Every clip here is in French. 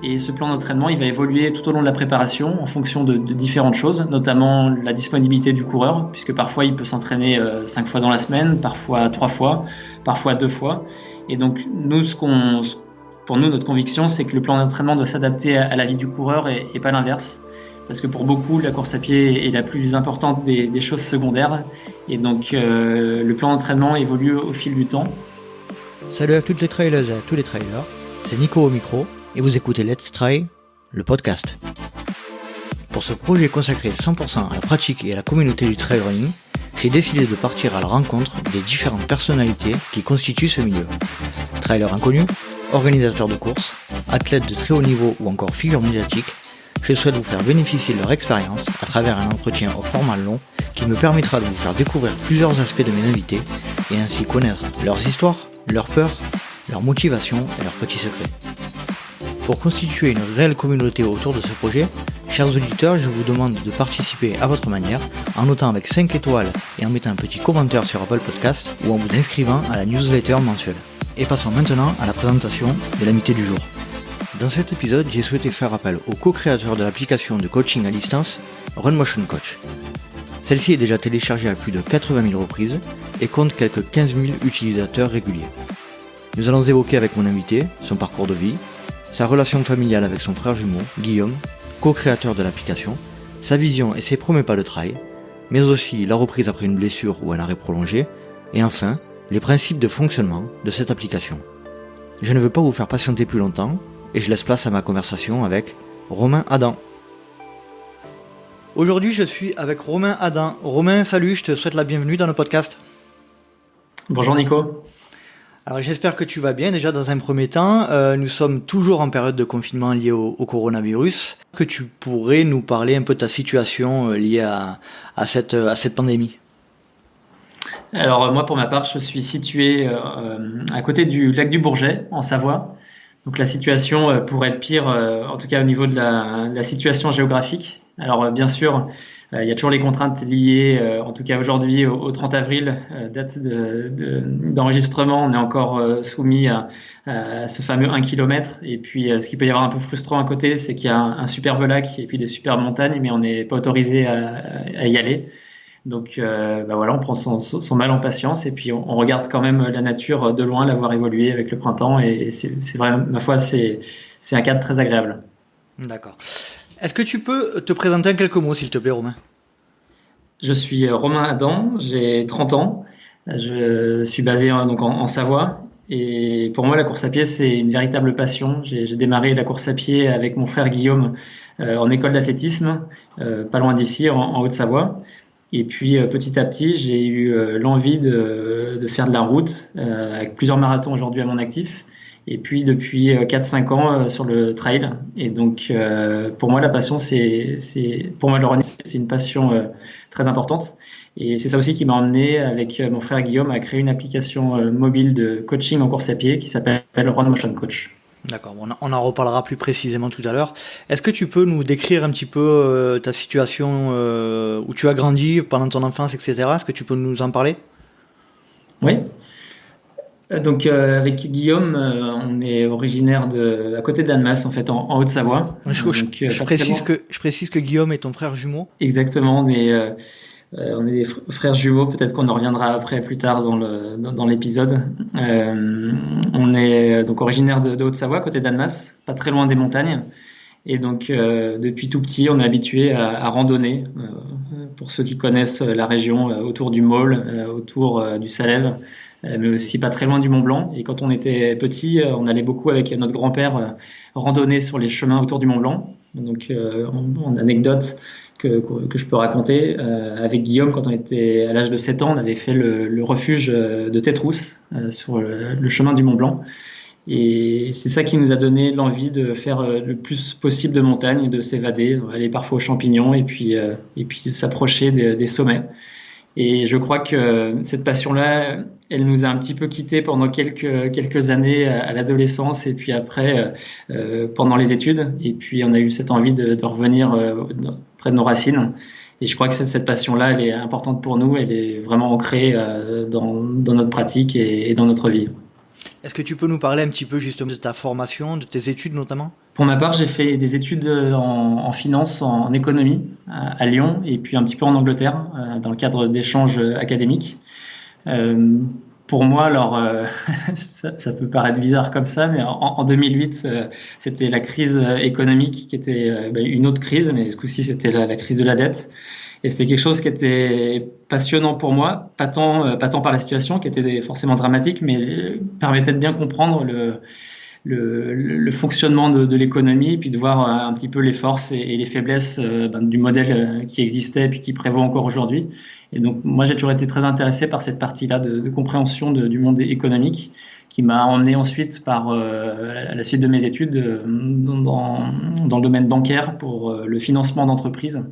Et ce plan d'entraînement, il va évoluer tout au long de la préparation en fonction de différentes choses, notamment la disponibilité du coureur, puisque parfois il peut s'entraîner 5 fois dans la semaine, parfois 3 fois, parfois 2 fois. Et donc nous, pour nous, notre conviction, c'est que le plan d'entraînement doit s'adapter à la vie du coureur et pas l'inverse. Parce que pour beaucoup, la course à pied est la plus importante des choses secondaires. Et donc le plan d'entraînement évolue au fil du temps. Salut à toutes les trailers et à tous les trailers, c'est Nico au micro et vous écoutez Let's Try, le podcast. Pour ce projet consacré 100% à la pratique et à la communauté du trail running, j'ai décidé de partir à la rencontre des différentes personnalités qui constituent ce milieu. Trailers inconnus, organisateurs de courses, athlètes de très haut niveau ou encore figures médiatiques, je souhaite vous faire bénéficier de leur expérience à travers un entretien au format long qui me permettra de vous faire découvrir plusieurs aspects de mes invités et ainsi connaître leurs histoires, leurs peurs, leurs motivations et leurs petits secrets. Pour constituer une réelle communauté autour de ce projet, chers auditeurs, je vous demande de participer à votre manière en notant avec 5 étoiles et en mettant un petit commentaire sur Apple Podcast ou en vous inscrivant à la newsletter mensuelle. Et passons maintenant à la présentation de l'invité du jour. Dans cet épisode, j'ai souhaité faire appel au co-créateur de l'application de coaching à distance, RunMotion Coach. Celle-ci est déjà téléchargée à plus de 80 000 reprises et compte quelques 15 000 utilisateurs réguliers. Nous allons évoquer avec mon invité son parcours de vie, sa relation familiale avec son frère jumeau, Guillaume, co-créateur de l'application, sa vision et ses premiers pas de trail, mais aussi la reprise après une blessure ou un arrêt prolongé, et enfin, les principes de fonctionnement de cette application. Je ne veux pas vous faire patienter plus longtemps, et je laisse place à ma conversation avec Romain Adam. Aujourd'hui, je suis avec Romain Adam. Romain, salut, je te souhaite la bienvenue dans le podcast. Bonjour Nico. Alors j'espère que tu vas bien. Déjà dans un premier temps, nous sommes toujours en période de confinement liée au coronavirus. Est-ce que tu pourrais nous parler un peu de ta situation liée à cette pandémie ? Alors moi pour ma part, je suis situé à côté du lac du Bourget, en Savoie. Donc la situation pourrait être pire, en tout cas au niveau de la situation géographique. Alors bien sûr, il y a toujours les contraintes liées, en tout cas aujourd'hui au 30 avril, date d'enregistrement. On est encore soumis à ce fameux 1 km. Et puis ce qui peut y avoir un peu frustrant à côté, c'est qu'il y a un superbe lac et puis des superbes montagnes, mais on n'est pas autorisé à y aller. Donc voilà, on prend son mal en patience et puis on regarde quand même la nature de loin, la voir évoluer avec le printemps et c'est vraiment, ma foi, c'est un cadre très agréable. D'accord. Est-ce que tu peux te présenter en quelques mots, s'il te plaît, Romain ? Je suis Romain Adam, j'ai 30 ans, je suis basé donc en Savoie et pour moi la course à pied c'est une véritable passion. J'ai démarré la course à pied avec mon frère Guillaume en école d'athlétisme, pas loin d'ici, en Haute-Savoie. Et puis petit à petit, j'ai eu l'envie de faire de la route avec plusieurs marathons aujourd'hui à mon actif. Et puis depuis 4-5 ans sur le trail. Et donc pour moi la passion, pour moi le running, c'est une passion très importante. Et c'est ça aussi qui m'a emmené avec mon frère Guillaume à créer une application mobile de coaching en course à pied qui s'appelle RunMotion Coach. D'accord, on en reparlera plus précisément tout à l'heure. Est-ce que tu peux nous décrire un petit peu ta situation où tu as grandi pendant ton enfance, etc. Est-ce que tu peux nous en parler ? Oui. Donc avec Guillaume, on est originaire à côté d'Annemasse, en fait, en Haute-Savoie. Je précise que Guillaume est ton frère jumeau. Exactement, on est des frères jumeaux, peut-être qu'on en reviendra après plus tard dans l'épisode. On est donc originaire de Haute-Savoie, côté d'Annemasse, pas très loin des montagnes. Et donc depuis tout petit, on est habitué à randonner. Pour ceux qui connaissent la région, autour du Maule, autour du Salève, mais aussi pas très loin du Mont Blanc. Et quand on était petit, on allait beaucoup avec notre grand-père randonner sur les chemins autour du Mont Blanc. Donc en anecdote que je peux raconter, avec Guillaume, quand on était à l'âge de 7 ans, on avait fait le refuge de Tétrousse sur le chemin du Mont Blanc. Et c'est ça qui nous a donné l'envie de faire le plus possible de montagne et de s'évader, aller parfois aux champignons et puis s'approcher des sommets. Et je crois que cette passion-là, elle nous a un petit peu quittés pendant quelques années à l'adolescence et puis après pendant les études. Et puis on a eu cette envie de revenir près de nos racines. Et je crois que cette passion-là, elle est importante pour nous. Elle est vraiment ancrée dans notre pratique et dans notre vie. Est-ce que tu peux nous parler un petit peu justement de ta formation, de tes études notamment ? Pour ma part, j'ai fait des études en finance, en économie à Lyon et puis un petit peu en Angleterre dans le cadre d'échanges académiques. Euh, pour moi, alors, ça peut paraître bizarre comme ça, mais en 2008, c'était la crise économique qui était une autre crise, mais ce coup-ci, c'était la crise de la dette. Et c'était quelque chose qui était passionnant pour moi, pas tant par la situation, qui était forcément dramatique, mais permettait de bien comprendre le fonctionnement de l'économie, puis de voir un petit peu les forces et les faiblesses du modèle qui existait et puis qui prévaut encore aujourd'hui. Et donc moi j'ai toujours été très intéressé par cette partie-là de compréhension du monde économique qui m'a emmené ensuite par à la suite de mes études dans le domaine bancaire pour le financement d'entreprises,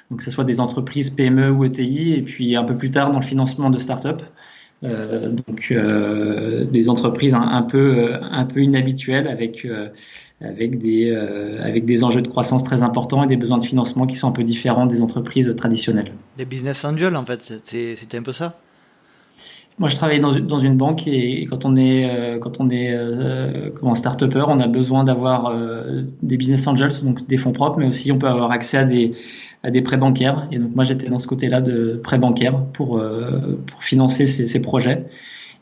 donc que ce soit des entreprises PME ou ETI, et puis un peu plus tard dans le financement de start-up. Des entreprises un peu inhabituelles avec des enjeux de croissance très importants et des besoins de financement qui sont un peu différents des entreprises traditionnelles. Des business angels, en fait, c'était un peu ça? Moi, je travaille dans une banque et quand on est comment start-upper, on a besoin d'avoir des business angels, donc des fonds propres, mais aussi on peut avoir accès à des prêts bancaires. Et donc moi, j'étais dans ce côté-là de prêts bancaires pour financer ces projets.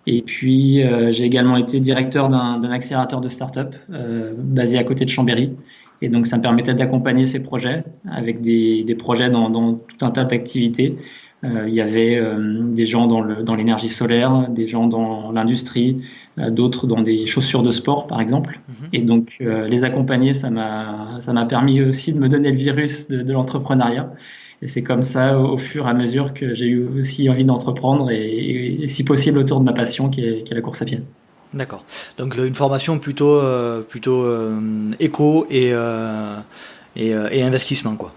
Et puis, j'ai également été directeur d'un accélérateur de start-up basé à côté de Chambéry. Et donc, ça me permettait d'accompagner ces projets avec des projets dans tout un tas d'activités. Il y avait des gens dans l'énergie solaire, des gens dans l'industrie, d'autres dans des chaussures de sport, par exemple. Et donc, les accompagner, ça m'a permis aussi de me donner le virus de l'entrepreneuriat. Et c'est comme ça, au fur et à mesure, que j'ai eu aussi envie d'entreprendre et si possible autour de ma passion qui est la course à pied. D'accord. Donc une formation plutôt éco et investissement, quoi.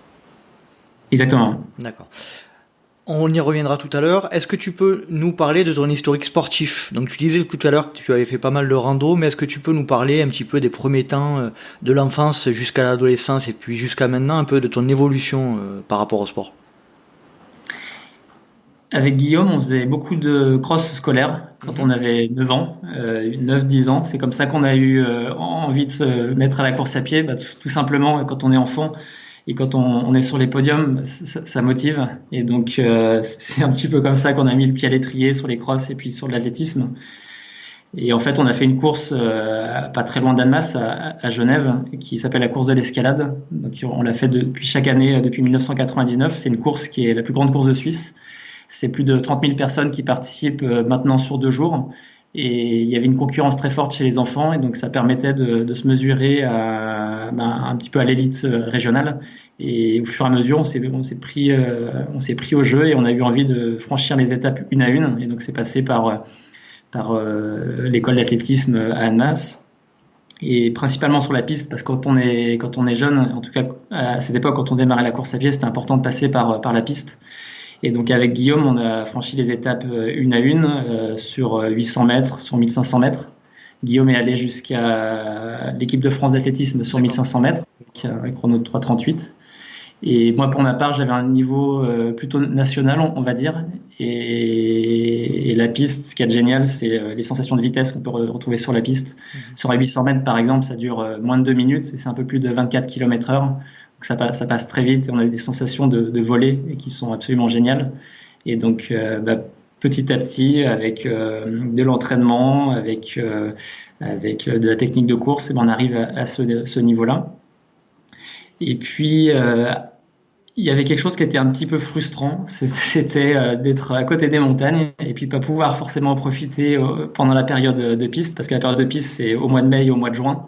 Exactement. D'accord. On y reviendra tout à l'heure. Est-ce que tu peux nous parler de ton historique sportif? Donc tu disais tout à l'heure que tu avais fait pas mal de rando, mais est-ce que tu peux nous parler un petit peu des premiers temps de l'enfance jusqu'à l'adolescence et puis jusqu'à maintenant, un peu de ton évolution par rapport au sport? Avec Guillaume, on faisait beaucoup de cross scolaire quand on avait 9 ans, 9-10 ans. C'est comme ça qu'on a eu envie de se mettre à la course à pied. Tout simplement, quand on est enfant, et quand on est sur les podiums, ça motive. Et donc, c'est un petit peu comme ça qu'on a mis le pied à l'étrier sur les crosses et puis sur l'athlétisme. Et en fait, on a fait une course pas très loin d'Annemasse, à Genève, qui s'appelle la course de l'escalade. Donc, on l'a fait depuis chaque année, depuis 1999. C'est une course qui est la plus grande course de Suisse. C'est plus de 30 000 personnes qui participent maintenant sur 2 jours. Et il y avait une concurrence très forte chez les enfants, et donc ça permettait de se mesurer un petit peu à l'élite régionale. Et au fur et à mesure, on s'est pris au jeu et on a eu envie de franchir les étapes une à une. Et donc c'est passé par l'école d'athlétisme à Annemasse, et principalement sur la piste, parce que quand on est jeune, en tout cas à cette époque, quand on démarrait la course à pied, c'était important de passer par la piste. Et donc avec Guillaume, on a franchi les étapes une à une sur 800 mètres, sur 1500 mètres. Guillaume est allé jusqu'à l'équipe de France d'athlétisme sur 1500 mètres, avec un chrono de 3,38. Et moi, pour ma part, j'avais un niveau plutôt national, on va dire. Et la piste, ce qui est génial, c'est les sensations de vitesse qu'on peut retrouver sur la piste. Sur les 800 mètres, par exemple, ça dure moins de 2 minutes et c'est un peu plus de 24 km/h. Donc ça passe très vite et on a des sensations de voler qui sont absolument géniales. Et donc, petit à petit, avec de l'entraînement, avec de la technique de course, on arrive à ce niveau-là. Et puis, il y avait quelque chose qui était un petit peu frustrant, c'était d'être à côté des montagnes et puis pas pouvoir forcément en profiter pendant la période de piste, parce que la période de piste, c'est au mois de mai et au mois de juin.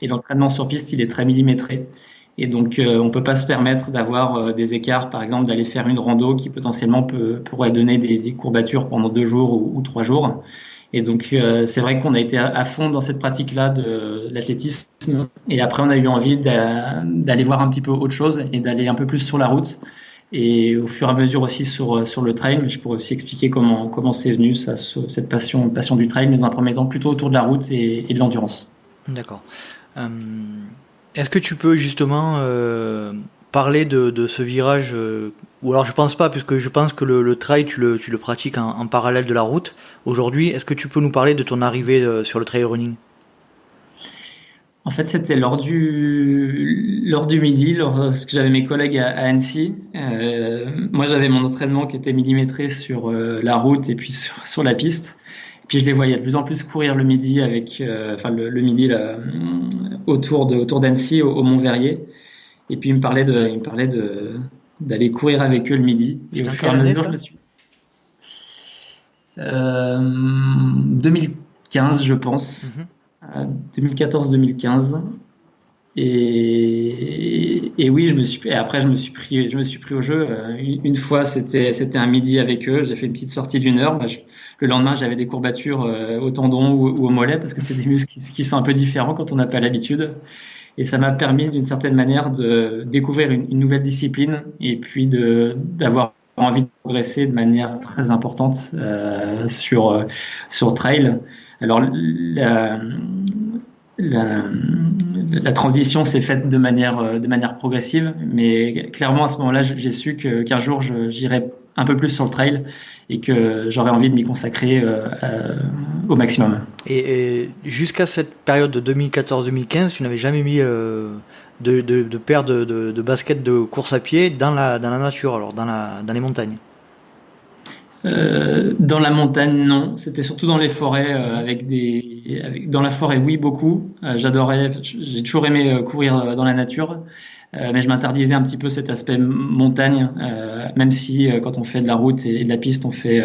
Et l'entraînement sur piste, il est très millimétré. Et donc, on peut pas se permettre d'avoir des écarts, par exemple, d'aller faire une rando qui potentiellement pourrait donner des courbatures pendant 2 jours ou 3 jours. Et donc, c'est vrai qu'on a été à fond dans cette pratique-là de l'athlétisme. Et après, on a eu envie d'aller voir un petit peu autre chose et d'aller un peu plus sur la route. Et au fur et à mesure aussi sur le trail. Mais je pourrais aussi expliquer comment c'est venu, ça, cette passion du trail, mais dans un premier temps plutôt autour de la route et de l'endurance. D'accord. Est-ce que tu peux justement parler de ce virage ou alors je pense pas, puisque je pense que le trail tu le pratiques en parallèle de la route aujourd'hui. Est-ce que tu peux nous parler de ton arrivée sur le trail running? En fait, c'était lors du midi, lorsque j'avais mes collègues à Annecy. Moi, j'avais mon entraînement qui était millimétré sur la route et puis sur la piste. Et puis, je les voyais de plus en plus courir le midi le midi là, autour d'Annecy, au Mont-Verrier. Et puis, d'aller courir avec eux le midi. Et C'était au en fur et quelle à année, mesure, ça? 2015, je pense. Mhm. 2014-2015. Et oui, après, je me suis pris au jeu. Une fois, c'était un midi avec eux. J'ai fait une petite sortie d'1 heure. Le lendemain, j'avais des courbatures au tendon ou au mollet parce que c'est des muscles qui sont un peu différents quand on n'a pas l'habitude. Et ça m'a permis, d'une certaine manière, de découvrir une nouvelle discipline et puis d'avoir envie de progresser de manière très importante sur trail. Alors, la, la transition s'est faite de manière progressive, mais clairement à ce moment-là, j'ai su qu'un jour j'irais un peu plus sur le trail et que j'aurais envie de m'y consacrer au maximum. Et jusqu'à cette période de 2014-2015, tu n'avais jamais mis de paire de baskets de course à pied dans la nature, alors dans les montagnes. Dans la montagne, non. C'était surtout dans les forêts, Mhm. dans la forêt, oui, beaucoup. J'adorais, j'ai toujours aimé courir dans la nature, mais je m'interdisais un petit peu cet aspect montagne, même si quand on fait de la route et de la piste, on fait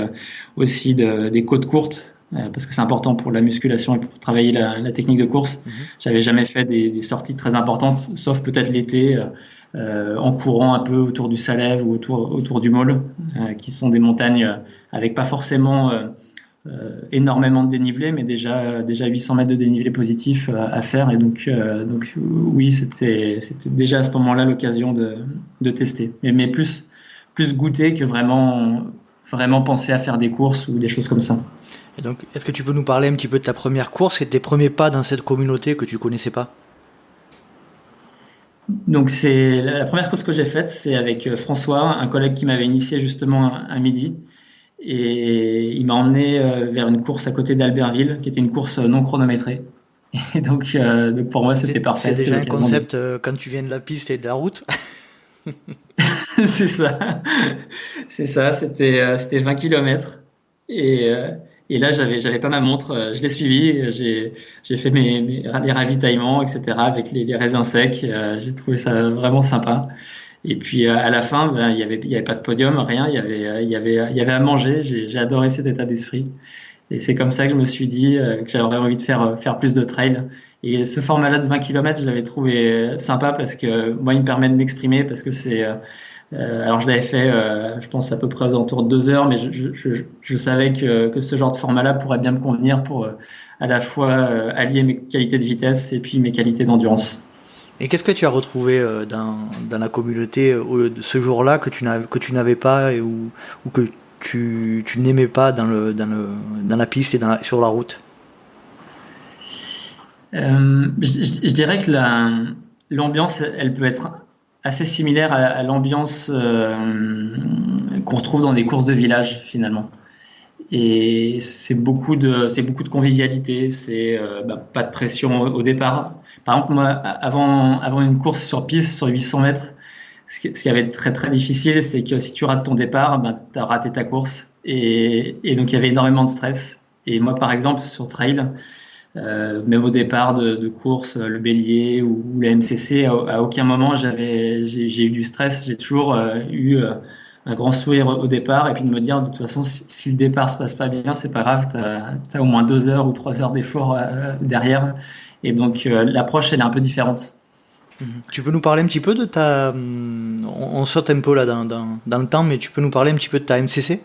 aussi des côtes courtes, parce que c'est important pour la musculation et pour travailler la technique de course. Mhm. J'avais jamais fait des sorties très importantes, sauf peut-être l'été. En courant un peu autour du Salève ou autour du Maule, qui sont des montagnes avec pas forcément énormément de dénivelé, mais déjà 800 mètres de dénivelé positif à faire. Et donc oui, c'était déjà à ce moment-là l'occasion de tester. Mais plus goûter que vraiment penser à faire des courses ou des choses comme ça. Et donc, est-ce que tu peux nous parler un petit peu de ta première course et de tes premiers pas dans cette communauté que tu connaissais pas? Donc c'est la première course que j'ai faite, c'est avec François, un collègue qui m'avait initié justement un midi. Et il m'a emmené vers une course à côté d'Albertville, qui était une course non chronométrée. Et donc pour moi, c'était C'est parfait. C'était déjà un l'occasion de. concept quand tu viens de la piste et de la route. C'est ça. C'est ça. C'était 20 kilomètres. Et là, j'avais pas ma montre. Je l'ai suivi. J'ai fait les ravitaillements, etc., avec les raisins secs. J'ai trouvé ça vraiment sympa. Et puis à la fin, ben, il y avait pas de podium, rien. Il y avait à manger. J'ai adoré cet état d'esprit. Et c'est comme ça que je me suis dit que j'aurais envie de faire plus de trail. Et ce format-là de 20 km, je l'avais trouvé sympa parce que moi, il me permet de m'exprimer parce que alors je l'avais fait, je pense à peu près aux alentours de 2 heures, mais je savais que ce genre de format-là pourrait bien me convenir pour à la fois allier mes qualités de vitesse et puis mes qualités d'endurance. Et qu'est-ce que tu as retrouvé dans la communauté ce jour-là que tu n'avais pas ou que tu n'aimais pas dans la piste et sur la route? Je dirais que l'ambiance, elle peut être assez similaire à l'ambiance qu'on retrouve dans des courses de village finalement. Et c'est beaucoup de convivialité, pas de pression au départ. Par exemple, moi, avant une course sur piste sur 800 mètres, ce qui avait été très très difficile, c'est que si tu rates ton départ, tu as raté ta course. Et donc il y avait énormément de stress. Et moi, par exemple, sur trail, même au départ de course, le bélier ou la MCC, à aucun moment j'ai eu du stress. J'ai toujours eu un grand sourire au départ et puis de me dire de toute façon si le départ se passe pas bien, c'est pas grave, t'as au moins 2 heures ou 3 heures d'effort derrière. Et donc l'approche elle est un peu différente. Mhm. Tu peux nous parler un petit peu de ta... On saute un peu là dans le temps, mais tu peux nous parler un petit peu de ta MCC?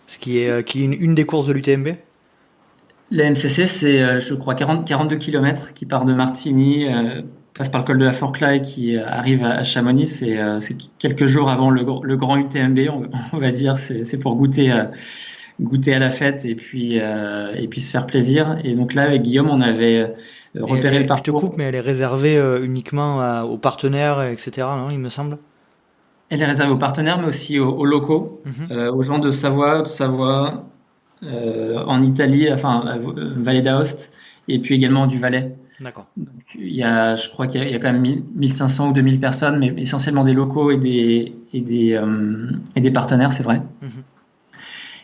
Ce qui est une des courses de l'UTMB? La MCC c'est je crois 42 km qui part de Martigny, passe par le col de la Forclaz et qui arrive à Chamonix. C'est quelques jours avant le grand UTMB, on va dire. C'est pour goûter à la fête et puis se faire plaisir. Et donc là, avec Guillaume, on avait repéré le Je te coupe, parcours. mais elle est réservée uniquement aux partenaires, etc., non, il me semble. Elle est réservée aux partenaires, mais aussi aux locaux, Mhm. aux gens de Savoie, en Italie, enfin, Vallée d'Aoste, et puis également du Valais. D'accord. Donc, je crois qu'il y a quand même 1500 ou 2000 personnes, mais essentiellement des locaux et des partenaires, c'est vrai. Mhm.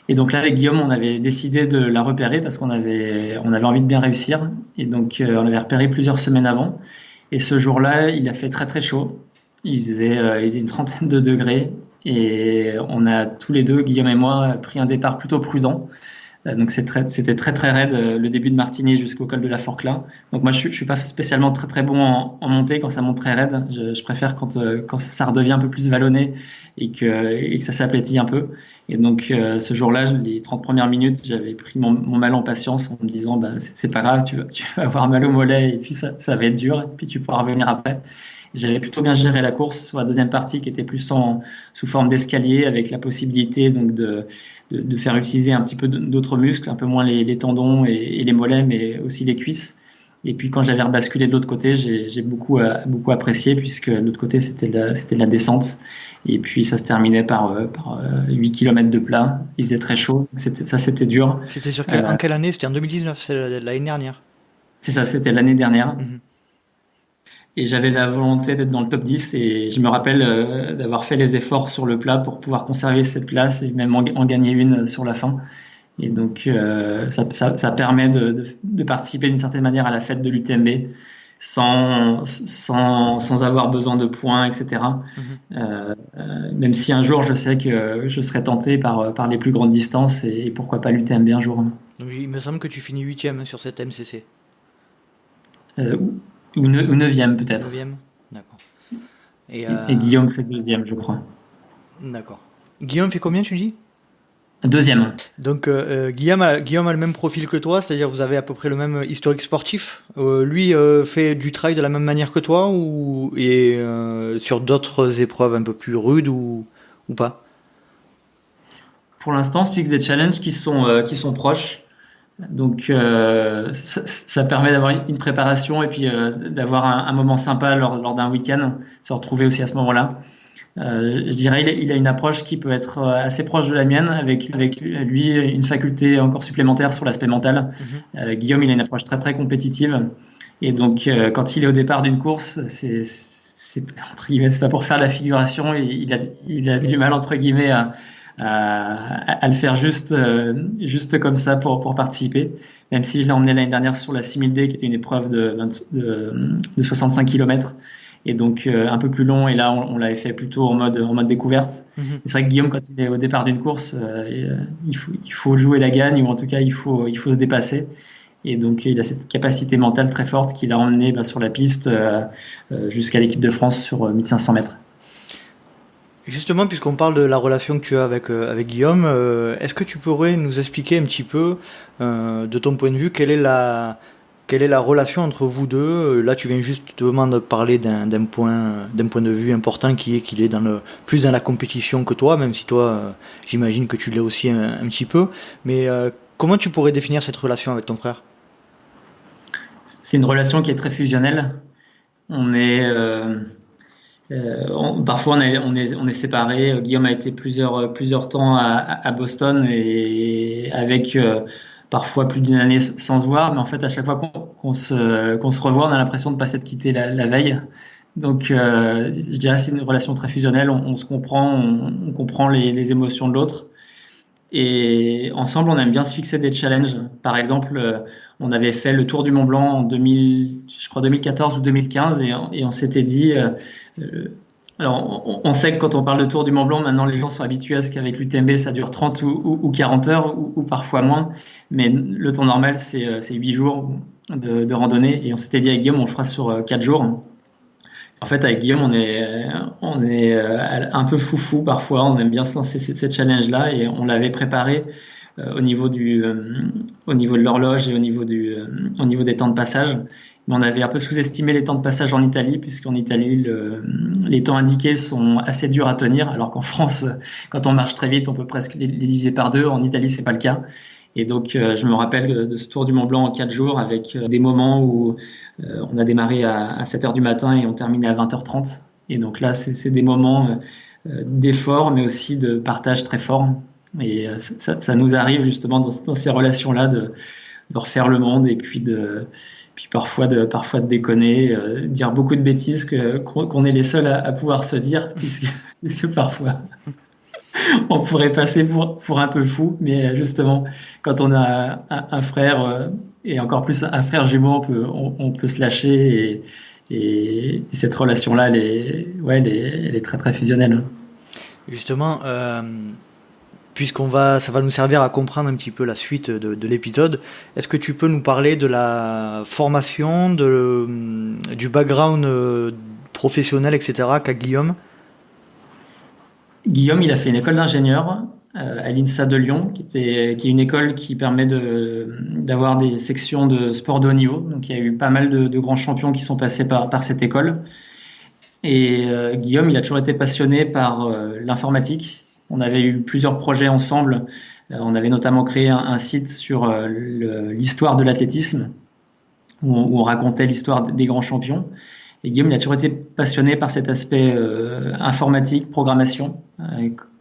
Et donc là, avec Guillaume, on avait décidé de la repérer parce qu'on avait envie de bien réussir. Et donc, on l'avait repéré plusieurs semaines avant. Et ce jour-là, il a fait très très chaud. Il faisait une trentaine de degrés. Et on a tous les deux, Guillaume et moi, pris un départ plutôt prudent. Donc c'était très très raide le début de Martigny jusqu'au col de la Forclaz. Donc moi je suis pas spécialement très très bon en montée quand ça monte très raide. Je préfère quand ça redevient un peu plus vallonné et que ça s'aplatit un peu. Et donc ce jour-là, les 30 premières minutes, j'avais pris mon mal en patience en me disant bah c'est pas grave, tu vas avoir mal au mollet et puis ça va être dur et puis tu pourras revenir après. J'avais plutôt bien géré la course sur la deuxième partie qui était plus sous forme d'escalier avec la possibilité donc de faire utiliser un petit peu d'autres muscles, un peu moins les tendons et les mollets, mais aussi les cuisses. Et puis quand j'avais rebasculé de l'autre côté, j'ai beaucoup apprécié puisque de l'autre côté c'était de la descente. Et puis ça se terminait par 8 km de plat. Il faisait très chaud, c'était dur. C'était en quelle année? C'était en 2019, c'est l'année dernière. C'est ça, c'était l'année dernière. Mhm. Et j'avais la volonté d'être dans le top 10 et je me rappelle d'avoir fait les efforts sur le plat pour pouvoir conserver cette place et même en gagner une sur la fin. Et donc ça permet de participer d'une certaine manière à la fête de l'UTMB sans avoir besoin de points, etc. Même si un jour je sais que je serai tenté par les plus grandes distances et pourquoi pas l'UTMB un jour. Donc, il me semble que tu finis 8e sur cette MCC. Ou 9e peut-être. 9e, d'accord. Et Guillaume fait 2e, je crois. D'accord. Guillaume fait combien, tu dis? 2e. Donc Guillaume a le même profil que toi, c'est-à-dire vous avez à peu près le même historique sportif. Lui fait du trail de la même manière que toi et sur d'autres épreuves un peu plus rudes ou pas? Pour l'instant, on se fixe des challenges qui sont proches. Donc ça permet d'avoir une préparation et puis d'avoir un moment sympa lors d'un week-end, se retrouver aussi à ce moment-là. Je dirais il a une approche qui peut être assez proche de la mienne, avec lui une faculté encore supplémentaire sur l'aspect mental. Guillaume, il a une approche très très compétitive et donc quand il est au départ d'une course, c'est entre guillemets, c'est pas pour faire la figuration, il a du mal entre guillemets à le faire juste comme ça pour participer, même si je l'ai emmené l'année dernière sur la 6000D qui était une épreuve de 65 km et donc un peu plus long, et là on l'avait fait plutôt en mode découverte. C'est vrai que Guillaume, quand il est au départ d'une course, il faut jouer la gagne, ou en tout cas il faut se dépasser, et donc il a cette capacité mentale très forte qui l'a emmené sur la piste jusqu'à l'équipe de France sur 1500 mètres. Justement, puisqu'on parle de la relation que tu as avec Guillaume, est-ce que tu pourrais nous expliquer un petit peu, de ton point de vue, quelle est la relation entre vous deux? Là, tu viens justement de parler d'un point de vue important qui est qu'il est plus dans la compétition que toi, même si toi, j'imagine que tu l'es aussi un petit peu. Mais comment tu pourrais définir cette relation avec ton frère? C'est une relation qui est très fusionnelle. Parfois on est séparés. Guillaume a été plusieurs temps à Boston et avec parfois plus d'une année sans se voir, mais en fait à chaque fois qu'on se revoit, on a l'impression de pas s'être quitté la veille. Donc je dirais c'est une relation très fusionnelle. On se comprend, on comprend les émotions de l'autre. Et ensemble, on aime bien se fixer des challenges. Par exemple, on avait fait le Tour du Mont Blanc en 2014 ou 2015, et on s'était dit. Alors, on sait que quand on parle de Tour du Mont Blanc, maintenant les gens sont habitués à ce qu'avec l'UTMB, ça dure 30 ou 40 heures, ou parfois moins. Mais le temps normal, c'est 8 jours de randonnée. Et on s'était dit avec Guillaume, on le fera sur 4 jours. En fait, avec Guillaume, on est un peu foufou parfois. On aime bien se lancer ces challenges-là, et on l'avait préparé au niveau de l'horloge et au niveau des temps de passage. Mais on avait un peu sous-estimé les temps de passage en Italie, puisqu'en Italie, les temps indiqués sont assez durs à tenir, alors qu'en France, quand on marche très vite, on peut presque les diviser par deux. En Italie, c'est pas le cas. Et donc, je me rappelle de ce Tour du Mont Blanc en 4 jours, avec des moments où on a démarré à 7h du matin et on terminait à 20h30. Et donc là, c'est des moments d'effort, mais aussi de partage très fort. Et ça nous arrive justement dans ces relations-là refaire le monde et puis parfois de déconner, dire beaucoup de bêtises qu'on est les seuls à pouvoir se dire, puisque parfois on pourrait passer pour un peu fou, mais justement, quand on a un frère, et encore plus un frère jumeau, on peut se lâcher, et cette relation-là, elle est très très fusionnelle. Justement, ça va nous servir à comprendre un petit peu la suite de l'épisode. Est-ce que tu peux nous parler de la formation, du background professionnel, etc. qu'a Guillaume? Guillaume, il a fait une école d'ingénieur à l'INSA de Lyon, qui est une école qui permet d'avoir des sections de sport de haut niveau. Donc, il y a eu pas mal de grands champions qui sont passés par cette école. Et Guillaume, il a toujours été passionné par l'informatique. On avait eu plusieurs projets ensemble. On avait notamment créé un site sur l'histoire de l'athlétisme, où on racontait l'histoire des grands champions. Et Guillaume, il a toujours été passionné par cet aspect informatique, programmation.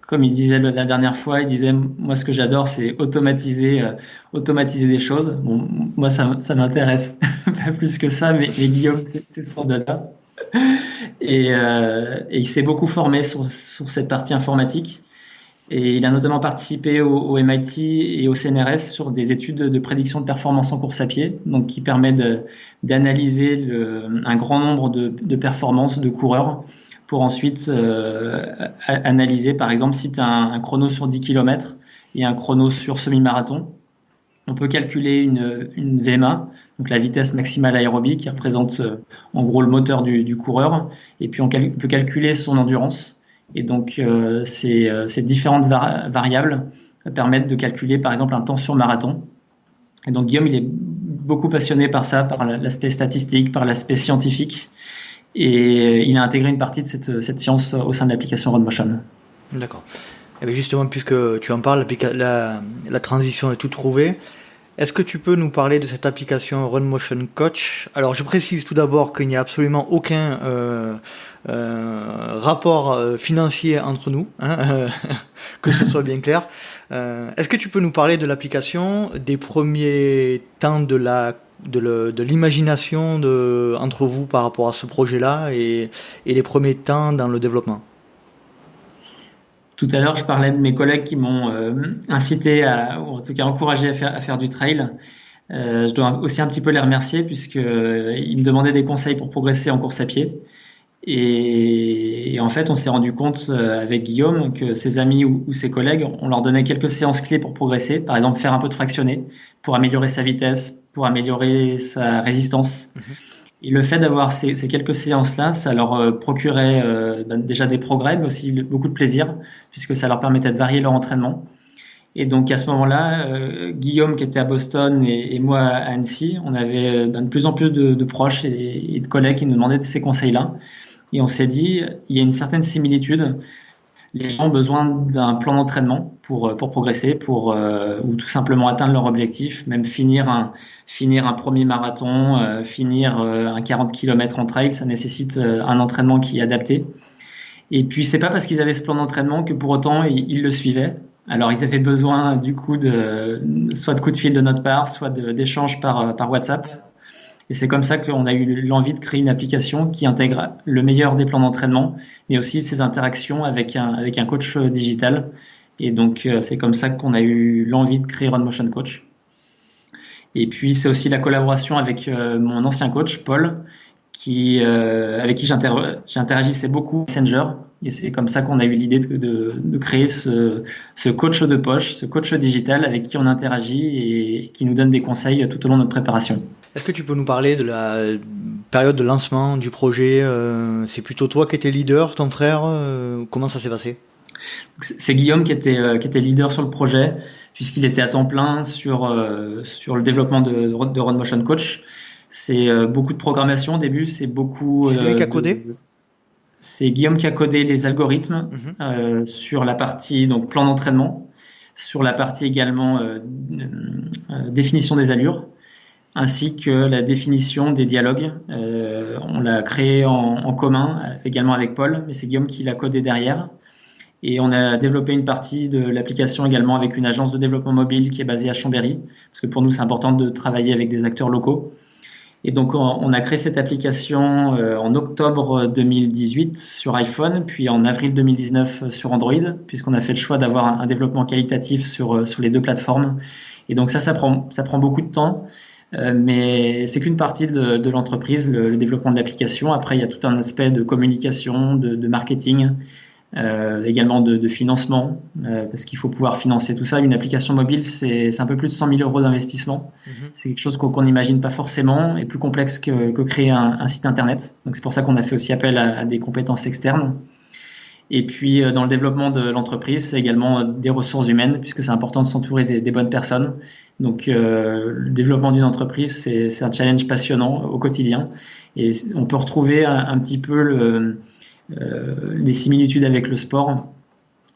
Comme il disait la dernière fois, il disait, moi, ce que j'adore, c'est automatiser des choses. Bon, moi, ça m'intéresse pas plus que ça, mais Guillaume, c'est son dada. Et il s'est beaucoup formé sur cette partie informatique. Et il a notamment participé au MIT et au CNRS sur des études de prédiction de performance en course à pied, donc qui permet d'analyser un grand nombre de performances de coureurs pour ensuite analyser, par exemple, si tu as un chrono sur 10 km et un chrono sur semi-marathon. On peut calculer une VMA, donc la vitesse maximale aérobie, qui représente en gros le moteur du coureur, et puis on peut calculer son endurance. Et donc, ces différentes variables permettent de calculer, par exemple, un temps sur marathon. Et donc, Guillaume, il est beaucoup passionné par ça, par l'aspect statistique, par l'aspect scientifique. Et il a intégré une partie de cette science au sein de l'application RunMotion. D'accord. Et bien justement, puisque tu en parles, la transition est toute trouvée. Est-ce que tu peux nous parler de cette application RunMotion Coach? Alors, je précise tout d'abord qu'il n'y a absolument aucun rapport financier entre nous, que ce soit bien clair. Est-ce que tu peux nous parler de l'application, des premiers temps de l'imagination entre vous par rapport à ce projet-là et les premiers temps dans le développement? Tout à l'heure, je parlais de mes collègues qui m'ont incité ou en tout cas encouragé à faire du trail. Je dois aussi un petit peu les remercier puisqu'ils me demandaient des conseils pour progresser en course à pied. Et en fait, on s'est rendu compte avec Guillaume que ses amis ou ses collègues, on leur donnait quelques séances clés pour progresser. Par exemple, faire un peu de fractionné pour améliorer sa vitesse, pour améliorer sa résistance. Et le fait d'avoir ces quelques séances-là, ça leur procurait déjà des progrès, mais aussi beaucoup de plaisir, puisque ça leur permettait de varier leur entraînement. Et donc à ce moment-là, Guillaume qui était à Boston et moi à Annecy, on avait de plus en plus de proches et de collègues qui nous demandaient ces conseils-là. Et on s'est dit, il y a une certaine similitude. Les gens ont besoin d'un plan d'entraînement pour progresser, ou tout simplement atteindre leur objectif, même finir un premier marathon, finir un 40 km en trail, ça nécessite un entraînement qui est adapté. Et puis c'est pas parce qu'ils avaient ce plan d'entraînement que pour autant ils le suivaient. Alors ils avaient besoin du coup soit de coups de fil de notre part, soit d'échanges par WhatsApp. Et c'est comme ça qu'on a eu l'envie de créer une application qui intègre le meilleur des plans d'entraînement, mais aussi ses interactions avec un coach digital. Et donc, c'est comme ça qu'on a eu l'envie de créer RunMotion Coach. Et puis, c'est aussi la collaboration avec mon ancien coach, Paul, avec qui j'interagissais beaucoup Messenger. Et c'est comme ça qu'on a eu l'idée de créer ce coach de poche, ce coach digital avec qui on interagit et qui nous donne des conseils tout au long de notre préparation. Est-ce que tu peux nous parler de la période de lancement du projet? C'est plutôt toi qui étais leader, ton frère? Comment ça s'est passé? C'est Guillaume qui était leader sur le projet, puisqu'il était à temps plein sur le développement de RunMotion Coach. C'est beaucoup de programmation au début, c'est beaucoup... C'est lui qui a codé? C'est Guillaume qui a codé les algorithmes sur la partie donc plan d'entraînement, sur la partie également définition des allures, ainsi que la définition des dialogues. On l'a créé en commun, également avec Paul, mais c'est Guillaume qui l'a codé derrière. Et on a développé une partie de l'application également avec une agence de développement mobile qui est basée à Chambéry, parce que pour nous, c'est important de travailler avec des acteurs locaux. Et donc, on a créé cette application en octobre 2018 sur iPhone, puis en avril 2019 sur Android, puisqu'on a fait le choix d'avoir un développement qualitatif sur les deux plateformes. Et donc ça prend beaucoup de temps, mais c'est qu'une partie de l'entreprise, le développement de l'application. Après, il y a tout un aspect de communication, de marketing, également de financement, parce qu'il faut pouvoir financer tout ça. Une application mobile, c'est un peu plus de 100 000 euros d'investissement. C'est quelque chose qu'on n'imagine pas forcément, et plus complexe que créer un site internet. Donc c'est pour ça qu'on a fait aussi appel à des compétences externes. Et puis dans le développement de l'entreprise, c'est également des ressources humaines, puisque c'est important de s'entourer des bonnes personnes. Donc le développement d'une entreprise, c'est un challenge passionnant au quotidien. Et on peut retrouver un petit peu les similitudes avec le sport,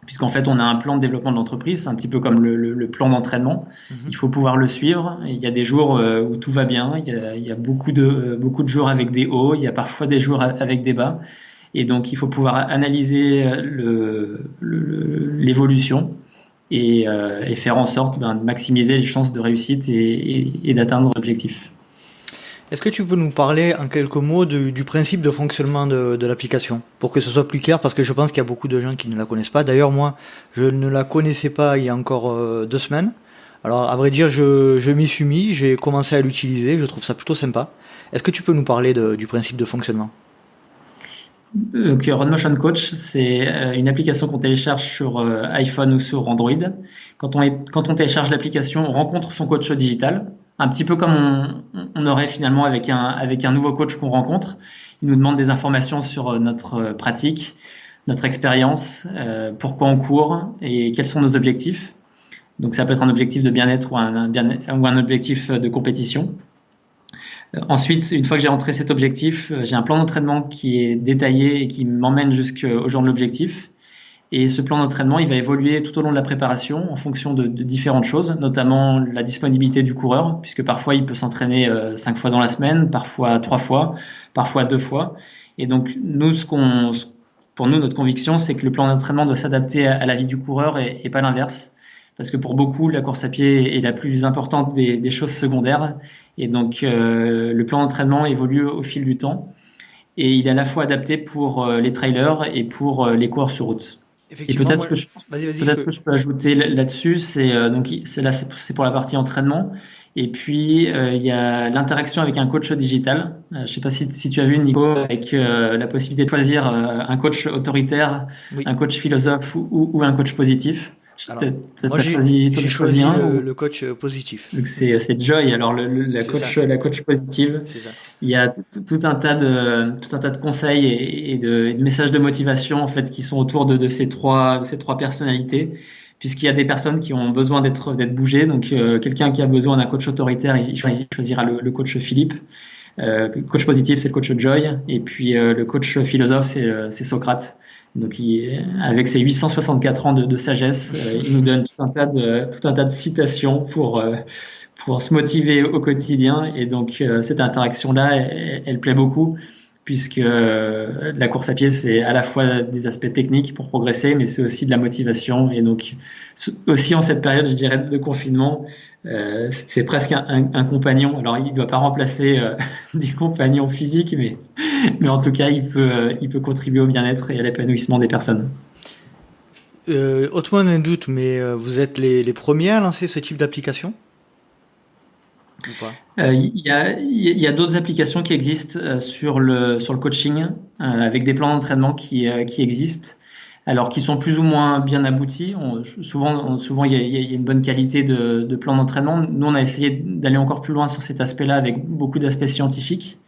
puisqu'en fait on a un plan de développement de l'entreprise, c'est un petit peu comme le plan d'entraînement. Il faut pouvoir le suivre. Et il y a des jours où tout va bien, il y a beaucoup de jours avec des hauts, il y a parfois des jours avec des bas. Et donc il faut pouvoir analyser l'évolution et faire en sorte de maximiser les chances de réussite et d'atteindre l'objectif. Est-ce que tu peux nous parler en quelques mots du principe de fonctionnement de l'application, pour que ce soit plus clair, parce que je pense qu'il y a beaucoup de gens qui ne la connaissent pas. D'ailleurs, moi, je ne la connaissais pas il y a encore 2 semaines. Alors, à vrai dire, je m'y suis mis, j'ai commencé à l'utiliser, je trouve ça plutôt sympa. Est-ce que tu peux nous parler du principe de fonctionnement ? Donc, RunMotion Coach, c'est une application qu'on télécharge sur iPhone ou sur Android. Quand on télécharge l'application, on rencontre son coach digital, un petit peu comme on aurait finalement avec un nouveau coach qu'on rencontre. Il nous demande des informations sur notre pratique, notre expérience, pourquoi on court et quels sont nos objectifs. Donc ça peut être un objectif de bien-être ou un objectif de compétition. Ensuite, une fois que j'ai rentré cet objectif, j'ai un plan d'entraînement qui est détaillé et qui m'emmène jusqu'au jour de l'objectif. Et ce plan d'entraînement, il va évoluer tout au long de la préparation en fonction de différentes choses, notamment la disponibilité du coureur, puisque parfois il peut s'entraîner 5 fois dans la semaine, parfois 3 fois, parfois 2 fois. Et donc pour nous, notre conviction, c'est que le plan d'entraînement doit s'adapter à la vie du coureur et pas l'inverse. Parce que pour beaucoup, la course à pied est la plus importante des choses secondaires. Et donc, le plan d'entraînement évolue au fil du temps. Et il est à la fois adapté pour les trailers et pour les coureurs sur route. Et peut-être que je peux ajouter là-dessus, c'est pour la partie entraînement. Et puis, il y a l'interaction avec un coach digital. Je ne sais pas si tu as vu, Nico, avec la possibilité de choisir un coach autoritaire, oui, un coach philosophe ou un coach positif. Alors, moi, j'ai choisi le coach positif. Donc c'est Joy. Alors la coach positive. Il y a tout un tas de conseils et de messages de motivation en fait qui sont autour de ces trois personnalités, puisqu'il y a des personnes qui ont besoin d'être bougées. Donc quelqu'un qui a besoin d'un coach autoritaire, il choisira le coach Philippe. Coach positif, c'est le coach Joy, et puis le coach philosophe, c'est Socrate. Donc, avec ses 864 ans de sagesse, il nous donne tout un tas de citations pour se motiver au quotidien. Et donc, cette interaction-là, elle plaît beaucoup, puisque la course à pied, c'est à la fois des aspects techniques pour progresser, mais c'est aussi de la motivation. Et donc, aussi en cette période, je dirais, de confinement, c'est presque un compagnon. Alors, il ne doit pas remplacer des compagnons physiques, mais en tout cas, il peut contribuer au bien-être et à l'épanouissement des personnes. Ôte-moi un doute, mais vous êtes les premiers à lancer ce type d'application ou pas ? Il y a d'autres applications qui existent sur le coaching, avec des plans d'entraînement qui existent. Alors, qui sont plus ou moins bien aboutis. Souvent, il y a une bonne qualité de plan d'entraînement. Nous, on a essayé d'aller encore plus loin sur cet aspect-là avec beaucoup d'aspects scientifiques.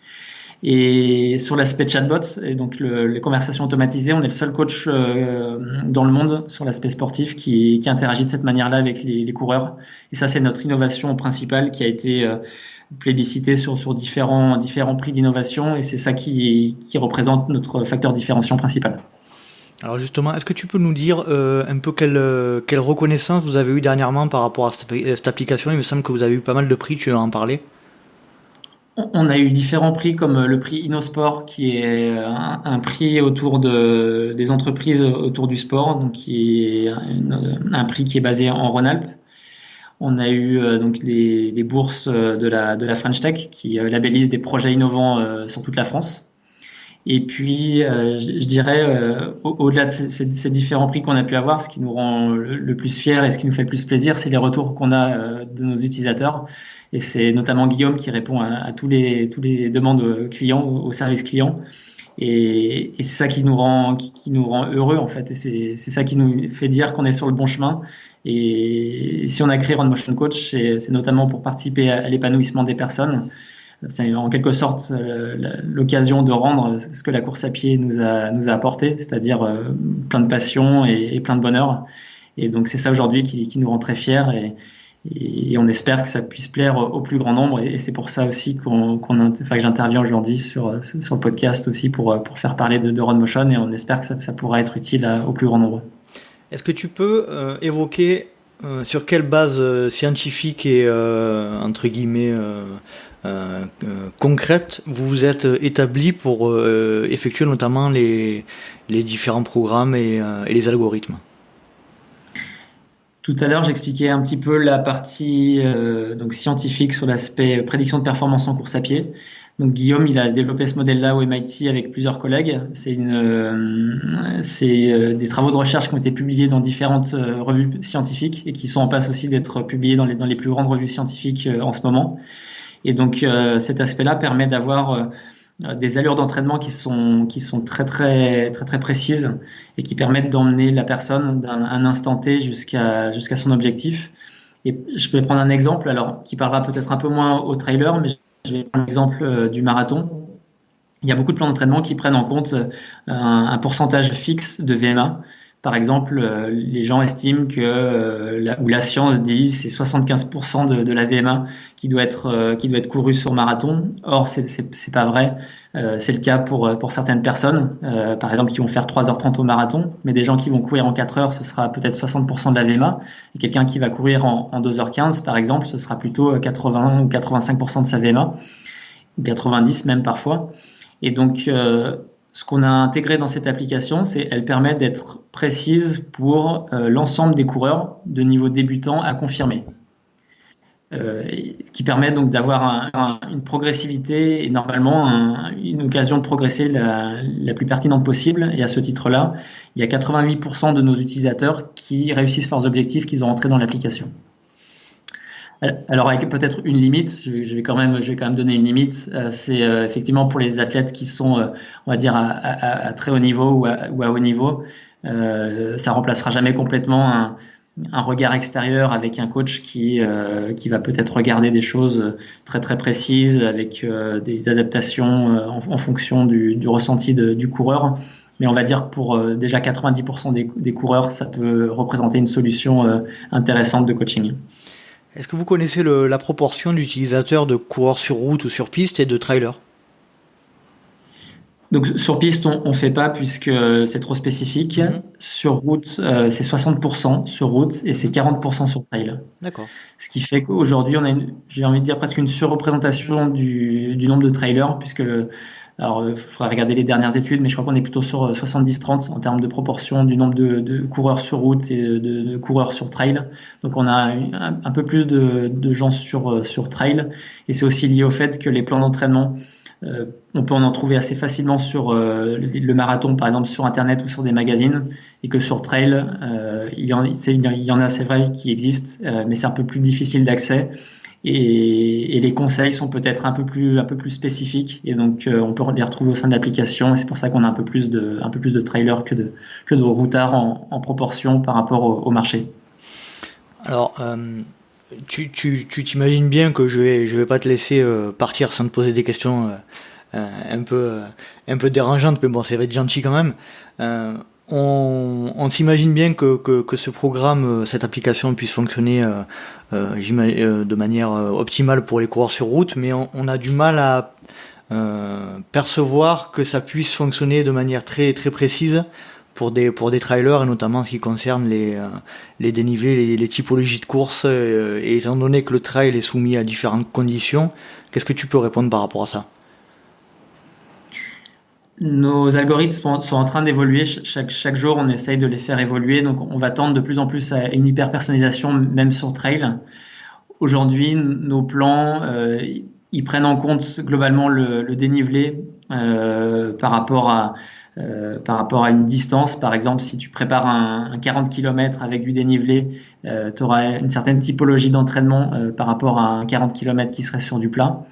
Et sur l'aspect chatbot, et donc les conversations automatisées, on est le seul coach dans le monde sur l'aspect sportif qui interagit de cette manière-là avec les coureurs. Et ça, c'est notre innovation principale qui a été plébiscitée sur différents prix d'innovation. Et c'est ça qui représente notre facteur différenciant principal. Alors justement, est-ce que tu peux nous dire un peu quelle reconnaissance vous avez eu dernièrement par rapport à cette application ? Il me semble que vous avez eu pas mal de prix, tu en parlais. On a eu différents prix comme le prix InnoSport, qui est un prix autour des entreprises autour du sport, donc qui est un prix qui est basé en Rhône-Alpes. On a eu donc des bourses de la French Tech qui labellisent des projets innovants sur toute la France. Et puis, je dirais, au-delà de ces différents prix qu'on a pu avoir, ce qui nous rend le plus fiers et ce qui nous fait le plus plaisir, c'est les retours qu'on a de nos utilisateurs. Et c'est notamment Guillaume qui répond à tous les demandes clients, au service client. Et c'est ça qui nous rend heureux, en fait. Et c'est ça qui nous fait dire qu'on est sur le bon chemin. Et si on a créé Run Motion Coach, c'est notamment pour participer à l'épanouissement des personnes. C'est en quelque sorte l'occasion de rendre ce que la course à pied nous a apporté, c'est-à-dire plein de passion et plein de bonheur. Et donc c'est ça aujourd'hui qui nous rend très fiers et on espère que ça puisse plaire au plus grand nombre. Et c'est pour ça aussi que j'interviens aujourd'hui sur le podcast aussi pour faire parler de Run Motion, et on espère que ça pourra être utile au plus grand nombre. Est-ce que tu peux évoquer sur quelle base scientifique et entre guillemets concrète vous vous êtes établi pour effectuer notamment les différents programmes et les algorithmes? Tout à l'heure, j'expliquais un petit peu la partie donc scientifique sur l'aspect prédiction de performance en course à pied. Donc Guillaume, il a développé ce modèle-là au MIT avec plusieurs collègues. C'est des travaux de recherche qui ont été publiés dans différentes revues scientifiques et qui sont en passe aussi d'être publiés dans les plus grandes revues scientifiques en ce moment. Et donc cet aspect-là permet d'avoir des allures d'entraînement qui sont très très très très précises et qui permettent d'emmener la personne d'un instant T jusqu'à son objectif. Et je vais prendre un exemple alors qui parlera peut-être un peu moins au trailer, mais je vais prendre l'exemple du marathon. Il y a beaucoup de plans d'entraînement qui prennent en compte un pourcentage fixe de VMA. Par exemple, les gens estiment que la science dit c'est 75% de la VMA qui doit être courue sur marathon. Or, c'est pas vrai. C'est le cas pour certaines personnes, par exemple, qui vont faire 3h30 au marathon, mais des gens qui vont courir en 4 heures, ce sera peut-être 60% de la VMA. Et quelqu'un qui va courir en 2h15, par exemple, ce sera plutôt 80 ou 85% de sa VMA, ou 90 même parfois. Et donc, ce qu'on a intégré dans cette application, c'est qu'elle permet d'être précise pour l'ensemble des coureurs de niveau débutant à confirmé. Ce qui permet donc d'avoir une progressivité et normalement une occasion de progresser la plus pertinente possible. Et à ce titre-là, il y a 88% de nos utilisateurs qui réussissent leurs objectifs qu'ils ont rentrés dans l'application. Alors avec peut-être une limite, je vais quand même donner une limite. C'est effectivement pour les athlètes qui sont, on va dire, à très haut niveau ou à haut niveau, ça remplacera jamais complètement un regard extérieur avec un coach qui va peut-être regarder des choses très très précises avec des adaptations en fonction du ressenti du coureur. Mais on va dire pour déjà 90% des coureurs, ça peut représenter une solution intéressante de coaching. Est-ce que vous connaissez la proportion d'utilisateurs de coureurs sur route ou sur piste et de trailers? Donc sur piste, on fait pas puisque c'est trop spécifique. Sur route, c'est 60% sur route et c'est 40% sur trail. D'accord. Ce qui fait qu'aujourd'hui, on a j'ai envie de dire presque une surreprésentation du nombre de trailers, puisque alors il faudra regarder les dernières études, mais je crois qu'on est plutôt sur 70-30 en termes de proportion du nombre de coureurs sur route et de coureurs sur trail. Donc on a un peu plus de gens sur trail, et c'est aussi lié au fait que les plans d'entraînement, on peut en trouver assez facilement sur le marathon, par exemple sur Internet ou sur des magazines, et que sur trail, il y en a, c'est vrai, qui existent, mais c'est un peu plus difficile d'accès. Et les conseils sont peut-être un peu plus spécifiques, et donc on peut les retrouver au sein de l'application, et c'est pour ça qu'on a un peu plus de trailers que de routards en proportion par rapport au marché. Alors tu t'imagines bien que je vais pas te laisser partir sans te poser des questions un peu dérangeantes, mais bon, ça va être gentil quand même. On s'imagine bien que ce programme, cette application puisse fonctionner de manière optimale pour les coureurs sur route, mais on a du mal à percevoir que ça puisse fonctionner de manière très très précise pour des trailers, et notamment en ce qui concerne les dénivelés, les typologies de courses, et étant donné que le trail est soumis à différentes conditions, qu'est-ce que tu peux répondre par rapport à ça? Nos algorithmes sont en train d'évoluer. Chaque jour, on essaye de les faire évoluer. Donc, on va tendre de plus en plus à une hyper-personnalisation, même sur trail. Aujourd'hui, nos plans, ils prennent en compte globalement le dénivelé par rapport à une distance. Par exemple, si tu prépares un 40 km avec du dénivelé, tu auras une certaine typologie d'entraînement par rapport à un 40 km qui serait sur du plat.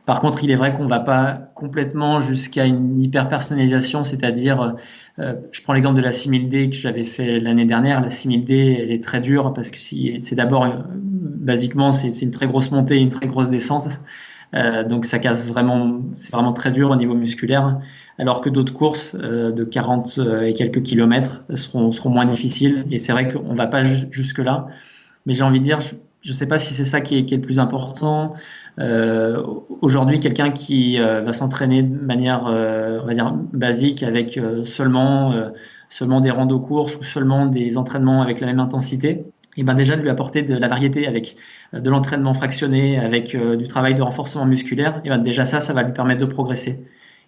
Par contre, il est vrai qu'on ne va pas complètement jusqu'à une hyper-personnalisation, c'est-à-dire, je prends l'exemple de la 6000D que j'avais fait l'année dernière. La 6000D, elle est très dure parce que c'est d'abord, basiquement, c'est une très grosse montée, une très grosse descente. Donc ça casse vraiment, c'est vraiment très dur au niveau musculaire, alors que d'autres courses de 40 et quelques kilomètres seront moins difficiles. Et c'est vrai qu'on ne va pas jusque-là. Mais j'ai envie de dire, je ne sais pas si c'est ça qui est le plus important. Aujourd'hui, quelqu'un qui va s'entraîner de manière, on va dire, basique avec seulement des randos courses ou seulement des entraînements avec la même intensité, et ben déjà de lui apporter de la variété avec de l'entraînement fractionné, avec du travail de renforcement musculaire, et ben déjà ça va lui permettre de progresser.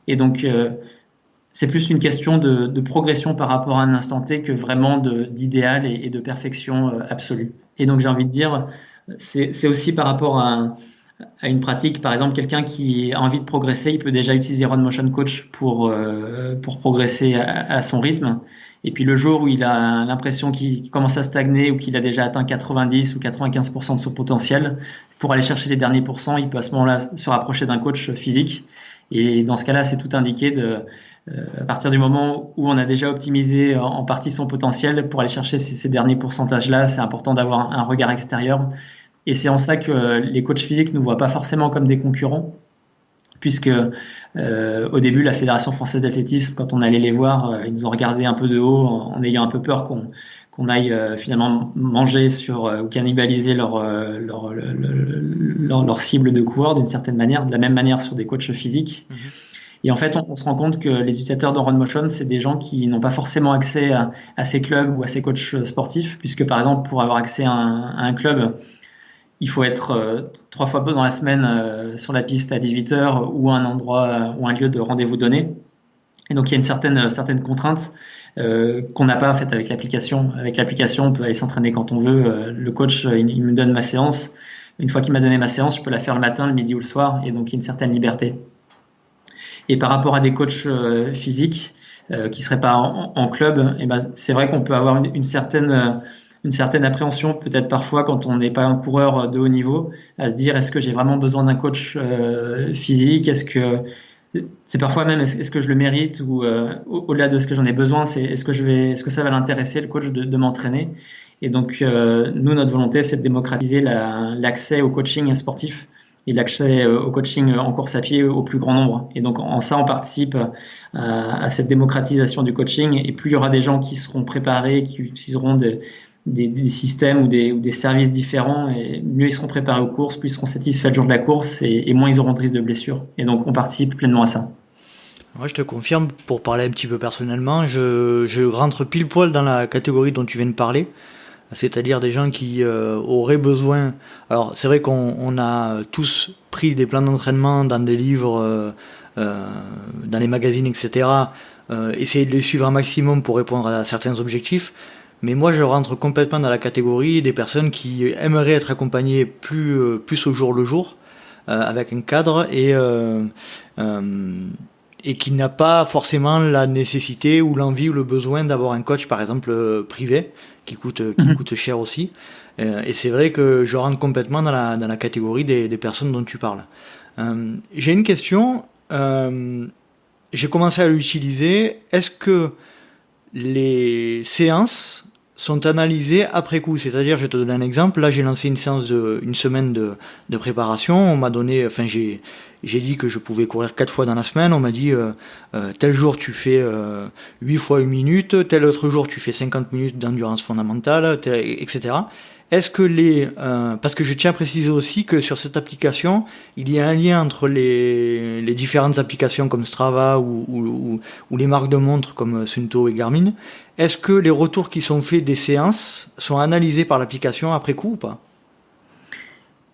Et donc c'est plus une question de progression par rapport à un instant T que vraiment d'idéal et de perfection absolue. Et donc j'ai envie de dire, c'est aussi par rapport à une pratique. Par exemple, quelqu'un qui a envie de progresser, il peut déjà utiliser Run Motion Coach pour progresser à son rythme. Et puis le jour où il a l'impression qu'il commence à stagner ou qu'il a déjà atteint 90 ou 95% de son potentiel, pour aller chercher les derniers pourcents, il peut à ce moment-là se rapprocher d'un coach physique. Et dans ce cas-là, c'est tout indiqué à partir du moment où on a déjà optimisé en partie son potentiel, pour aller chercher ces derniers pourcentages-là, c'est important d'avoir un regard extérieur. Et c'est en ça que les coachs physiques ne nous voient pas forcément comme des concurrents, puisque au début, la Fédération française d'athlétisme, quand on allait les voir, ils nous ont regardé un peu de haut en ayant un peu peur qu'on aille finalement manger ou cannibaliser leur cible de coureurs d'une certaine manière, de la même manière sur des coachs physiques. Mmh. Et en fait, on se rend compte que les utilisateurs de Run Motion, c'est des gens qui n'ont pas forcément accès à ces clubs ou à ces coachs sportifs, puisque par exemple, pour avoir accès à un club, il faut être 3 fois dans la semaine sur la piste à 18h ou à un endroit ou un lieu de rendez-vous donné. Et donc il y a une certaine contrainte qu'on n'a pas en fait avec l'application. Avec l'application, on peut aller s'entraîner quand on veut. Le coach, il me donne ma séance. Une fois qu'il m'a donné ma séance, je peux la faire le matin, le midi ou le soir. Et donc il y a une certaine liberté. Et par rapport à des coachs physiques qui seraient pas en club, et ben c'est vrai qu'on peut avoir une certaine appréhension, peut-être parfois quand on n'est pas un coureur de haut niveau, à se dire est-ce que j'ai vraiment besoin d'un coach physique, est-ce que je le mérite, ou au-delà de ce que j'en ai besoin, c'est est-ce que ça va l'intéresser, le coach, de m'entraîner. Et donc nous, notre volonté, c'est de démocratiser l'accès au coaching sportif et l'accès au coaching en course à pied au plus grand nombre. Et donc en ça, on participe à cette démocratisation du coaching, et plus il y aura des gens qui seront préparés, qui utiliseront des systèmes ou des services différents, et mieux ils seront préparés aux courses, plus ils seront satisfaits le jour de la course, et moins ils auront de risque de blessure. Et donc on participe pleinement à ça. Moi, je te confirme, pour parler un petit peu personnellement, je rentre pile poil dans la catégorie dont tu viens de parler, c'est-à-dire des gens qui auraient besoin. Alors c'est vrai qu'on a tous pris des plans d'entraînement dans des livres, dans les magazines, etc., essayer de les suivre un maximum pour répondre à certains objectifs. Mais moi, je rentre complètement dans la catégorie des personnes qui aimeraient être accompagnées plus au jour le jour, avec un cadre, et qui n'a pas forcément la nécessité ou l'envie ou le besoin d'avoir un coach, par exemple, privé, qui coûte cher aussi. Et c'est vrai que je rentre complètement dans la catégorie des personnes dont tu parles. J'ai une question. J'ai commencé à l'utiliser. Est-ce que les séances sont analysées après coup? C'est-à-dire, je te donne un exemple. Là, j'ai lancé une séance une semaine de préparation. On m'a donné, j'ai dit que je pouvais courir 4 fois dans la semaine. On m'a dit, tel jour tu fais 8 fois 1 minute, tel autre jour tu fais 50 minutes d'endurance fondamentale, etc. Est-ce que parce que je tiens à préciser aussi que sur cette application, il y a un lien entre les différentes applications comme Strava ou les marques de montres comme Suunto et Garmin. Est-ce que les retours qui sont faits des séances sont analysés par l'application après coup ou pas?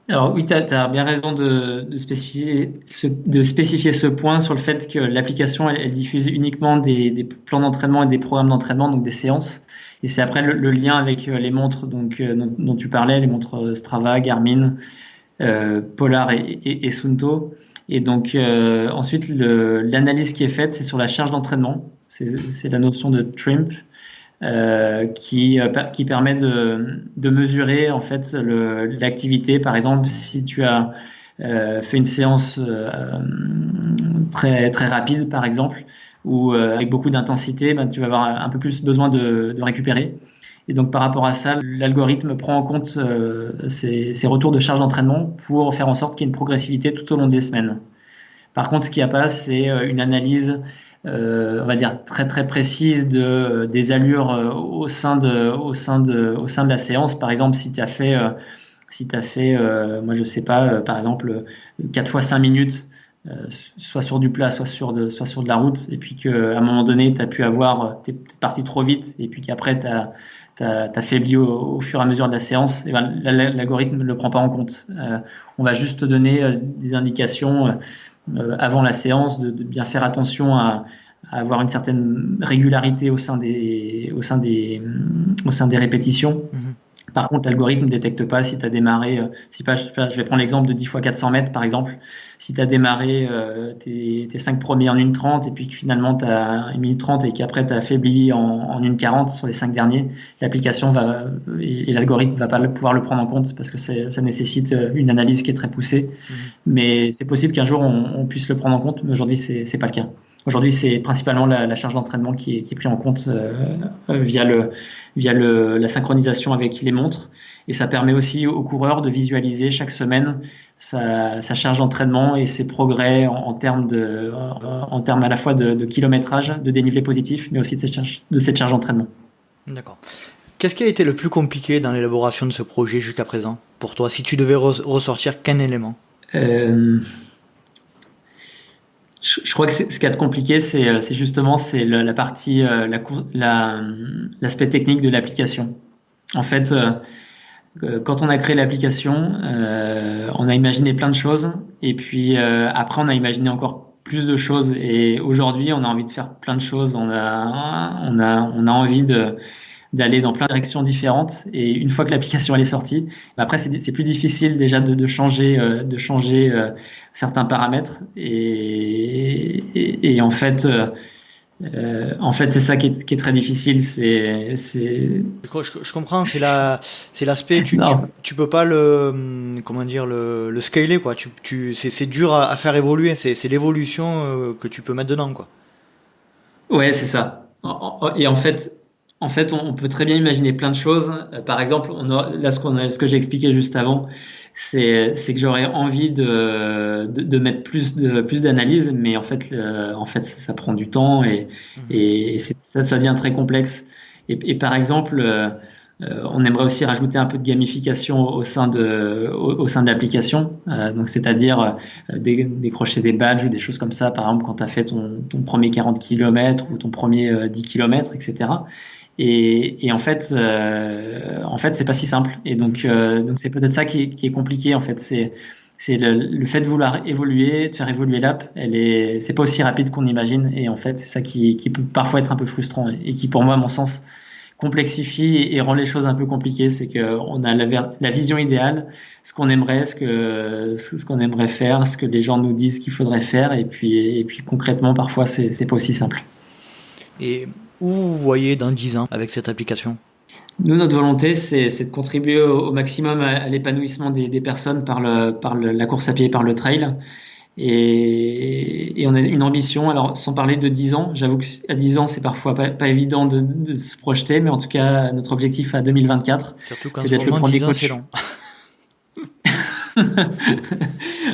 Alors oui, tu as bien raison de spécifier ce point sur le fait que l'application, elle diffuse uniquement des plans d'entraînement et des programmes d'entraînement, donc des séances. Et c'est après le lien avec les montres dont tu parlais, les montres Strava, Garmin, Polar et Suunto. Et donc ensuite, l'analyse qui est faite, c'est sur la charge d'entraînement. C'est la notion de TRIMP. Qui permet de mesurer en fait l'activité. Par exemple, si tu as fait une séance très très rapide, par exemple, ou avec beaucoup d'intensité, ben, tu vas avoir un peu plus besoin de récupérer. Et donc par rapport à ça, l'algorithme prend en compte ces retours de charge d'entraînement pour faire en sorte qu'il y ait une progressivité tout au long des semaines. Par contre, ce qu'il n'y a pas, c'est une analyse on va dire très très précise des allures au sein de la séance. Par exemple, si tu as fait moi je sais pas, par exemple 4 fois 5 minutes, soit sur du plat, soit sur de la route, et puis qu'à un moment donné, tu as pu t'es parti trop vite, et puis qu'après, t'as faibli au fur et à mesure de la séance, et ben, l'algorithme ne le prend pas en compte. On va juste te donner des indications avant la séance, de bien faire attention à avoir une certaine régularité au sein des répétitions. Mm-hmm. Par contre, l'algorithme ne détecte pas si tu as démarré, je vais prendre l'exemple de 10 fois 400 mètres par exemple, si tu as démarré tes 5 premiers en 1:30 et puis que finalement tu as 1:30 et qu'après tu as affaibli en 1:40 sur les 5 derniers, l'application et l'algorithme ne va pas pouvoir le prendre en compte parce que ça nécessite une analyse qui est très poussée. Mmh. Mais c'est possible qu'un jour on puisse le prendre en compte, mais aujourd'hui c'est pas le cas. Aujourd'hui, c'est principalement la charge d'entraînement qui est prise en compte via la synchronisation avec les montres. Et ça permet aussi aux coureurs de visualiser chaque semaine sa charge d'entraînement et ses progrès en termes à la fois de kilométrage, de dénivelé positif, mais aussi de cette charge d'entraînement. D'accord. Qu'est-ce qui a été le plus compliqué dans l'élaboration de ce projet jusqu'à présent pour toi, si tu devais ressortir qu'un élément? Je crois que ce qui est compliqué, c'est justement la partie, l'aspect technique de l'application. En fait, quand on a créé l'application, on a imaginé plein de choses, et puis après on a imaginé encore plus de choses. Et aujourd'hui, on a envie de faire plein de choses. On a envie d'aller dans plein de directions différentes. Et une fois que l'application elle est sortie, après c'est plus difficile déjà de changer certains paramètres. Et en fait c'est ça qui est très difficile. Je comprends. C'est l'aspect. Tu peux pas le scaler quoi. C'est dur à faire évoluer. C'est l'évolution que tu peux mettre dedans quoi. Ouais, c'est ça. Et en fait, on peut très bien imaginer plein de choses. Par exemple, ce que j'ai expliqué juste avant, c'est que j'aurais envie de mettre plus d'analyse, mais en fait, ça prend du temps et ça devient très complexe. Et par exemple, on aimerait aussi rajouter un peu de gamification au sein de l'application. Donc, c'est-à-dire décrocher des badges ou des choses comme ça. Par exemple, quand tu as fait ton premier 40 km ou ton premier 10 km, etc. Et en fait, c'est pas si simple. Et donc c'est peut-être ça qui est compliqué. En fait, c'est le fait de vouloir évoluer, de faire évoluer l'app. C'est pas aussi rapide qu'on imagine. Et en fait, c'est ça qui peut parfois être un peu frustrant et qui, pour moi, à mon sens, complexifie et rend les choses un peu compliquées. C'est que on a la vision idéale, ce qu'on aimerait, ce qu'on aimerait faire, ce que les gens nous disent qu'il faudrait faire. Et puis concrètement, parfois, c'est pas aussi simple. Et où vous voyez dans 10 ans avec cette application? Nous, notre volonté, c'est de contribuer au maximum à l'épanouissement des personnes par la course à pied et par le trail. Et on a une ambition, alors sans parler de 10 ans, j'avoue qu'à 10 ans, c'est parfois pas évident de se projeter, mais en tout cas, notre objectif à 2024, c'est d'être le premier coach.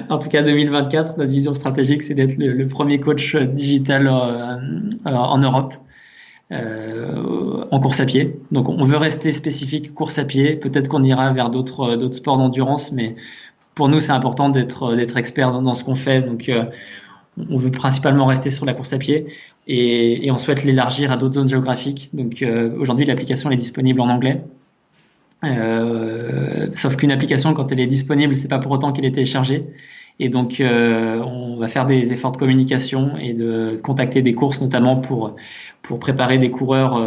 En tout cas, 2024, notre vision stratégique, c'est d'être le premier coach digital en Europe. en course à pied. Donc on veut rester spécifique course à pied. Peut-être qu'on ira vers d'autres sports d'endurance, mais pour nous c'est important d'être expert dans ce qu'on fait. Donc on veut principalement rester sur la course à pied et on souhaite l'élargir à d'autres zones géographiques. Donc aujourd'hui l'application elle est disponible en anglais. Sauf qu'une application, quand elle est disponible, c'est pas pour autant qu'elle est téléchargée. Et donc, on va faire des efforts de communication et de contacter des courses, notamment pour préparer des coureurs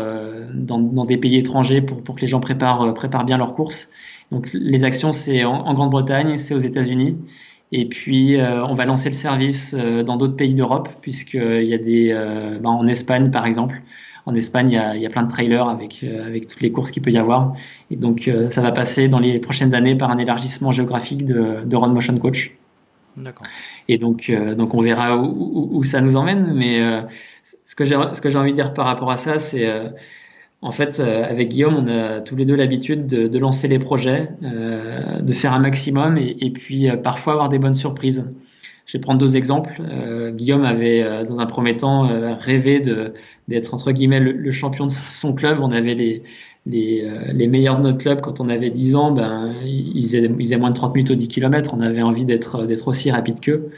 dans des pays étrangers, pour que les gens préparent bien leurs courses. Donc, les actions, c'est en Grande-Bretagne, c'est aux États-Unis. Et puis, on va lancer le service dans d'autres pays d'Europe, puisqu'il y a en Espagne, par exemple. En Espagne, il y a plein de trailers avec toutes les courses qu'il peut y avoir. Et donc, ça va passer dans les prochaines années par un élargissement géographique de Run Motion Coach. D'accord. Et donc on verra où ça nous emmène. Mais ce que j'ai envie de dire par rapport à ça, c'est en fait, avec Guillaume, on a tous les deux l'habitude de lancer les projets, de faire un maximum et puis parfois avoir des bonnes surprises. Je vais prendre 2 exemples. Guillaume avait, dans un premier temps, rêvé d'être entre guillemets le champion de son club. On avait les meilleurs de notre club quand on avait 10 ans. Ils faisaient moins de 30 minutes au 10 km. On avait envie d'être aussi rapide qu'eux.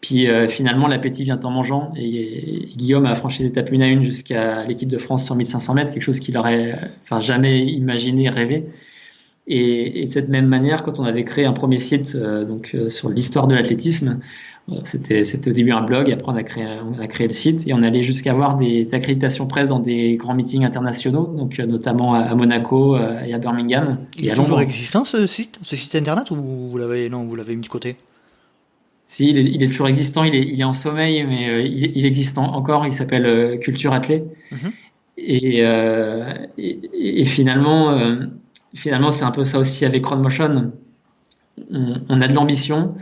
Puis finalement, l'appétit vient en mangeant. Et Guillaume a franchi les étapes 1 à 1 jusqu'à l'équipe de France sur 1500 mètres, quelque chose qu'il aurait jamais imaginé, rêvé. Et de cette même manière, quand on avait créé un premier site sur l'histoire de l'athlétisme, c'était au début un blog, après on a créé le site et on allait jusqu'à avoir des accréditations presse dans des grands meetings internationaux, donc notamment à Monaco et à Birmingham. Il est toujours existant ce site internet, ou vous l'avez mis de côté? Si, il est toujours existant, il est en sommeil, mais il existe encore. Il s'appelle Culture Athlé. Mm-hmm. Et finalement. Finalement, c'est un peu ça aussi avec Run Motion. On a de l'ambition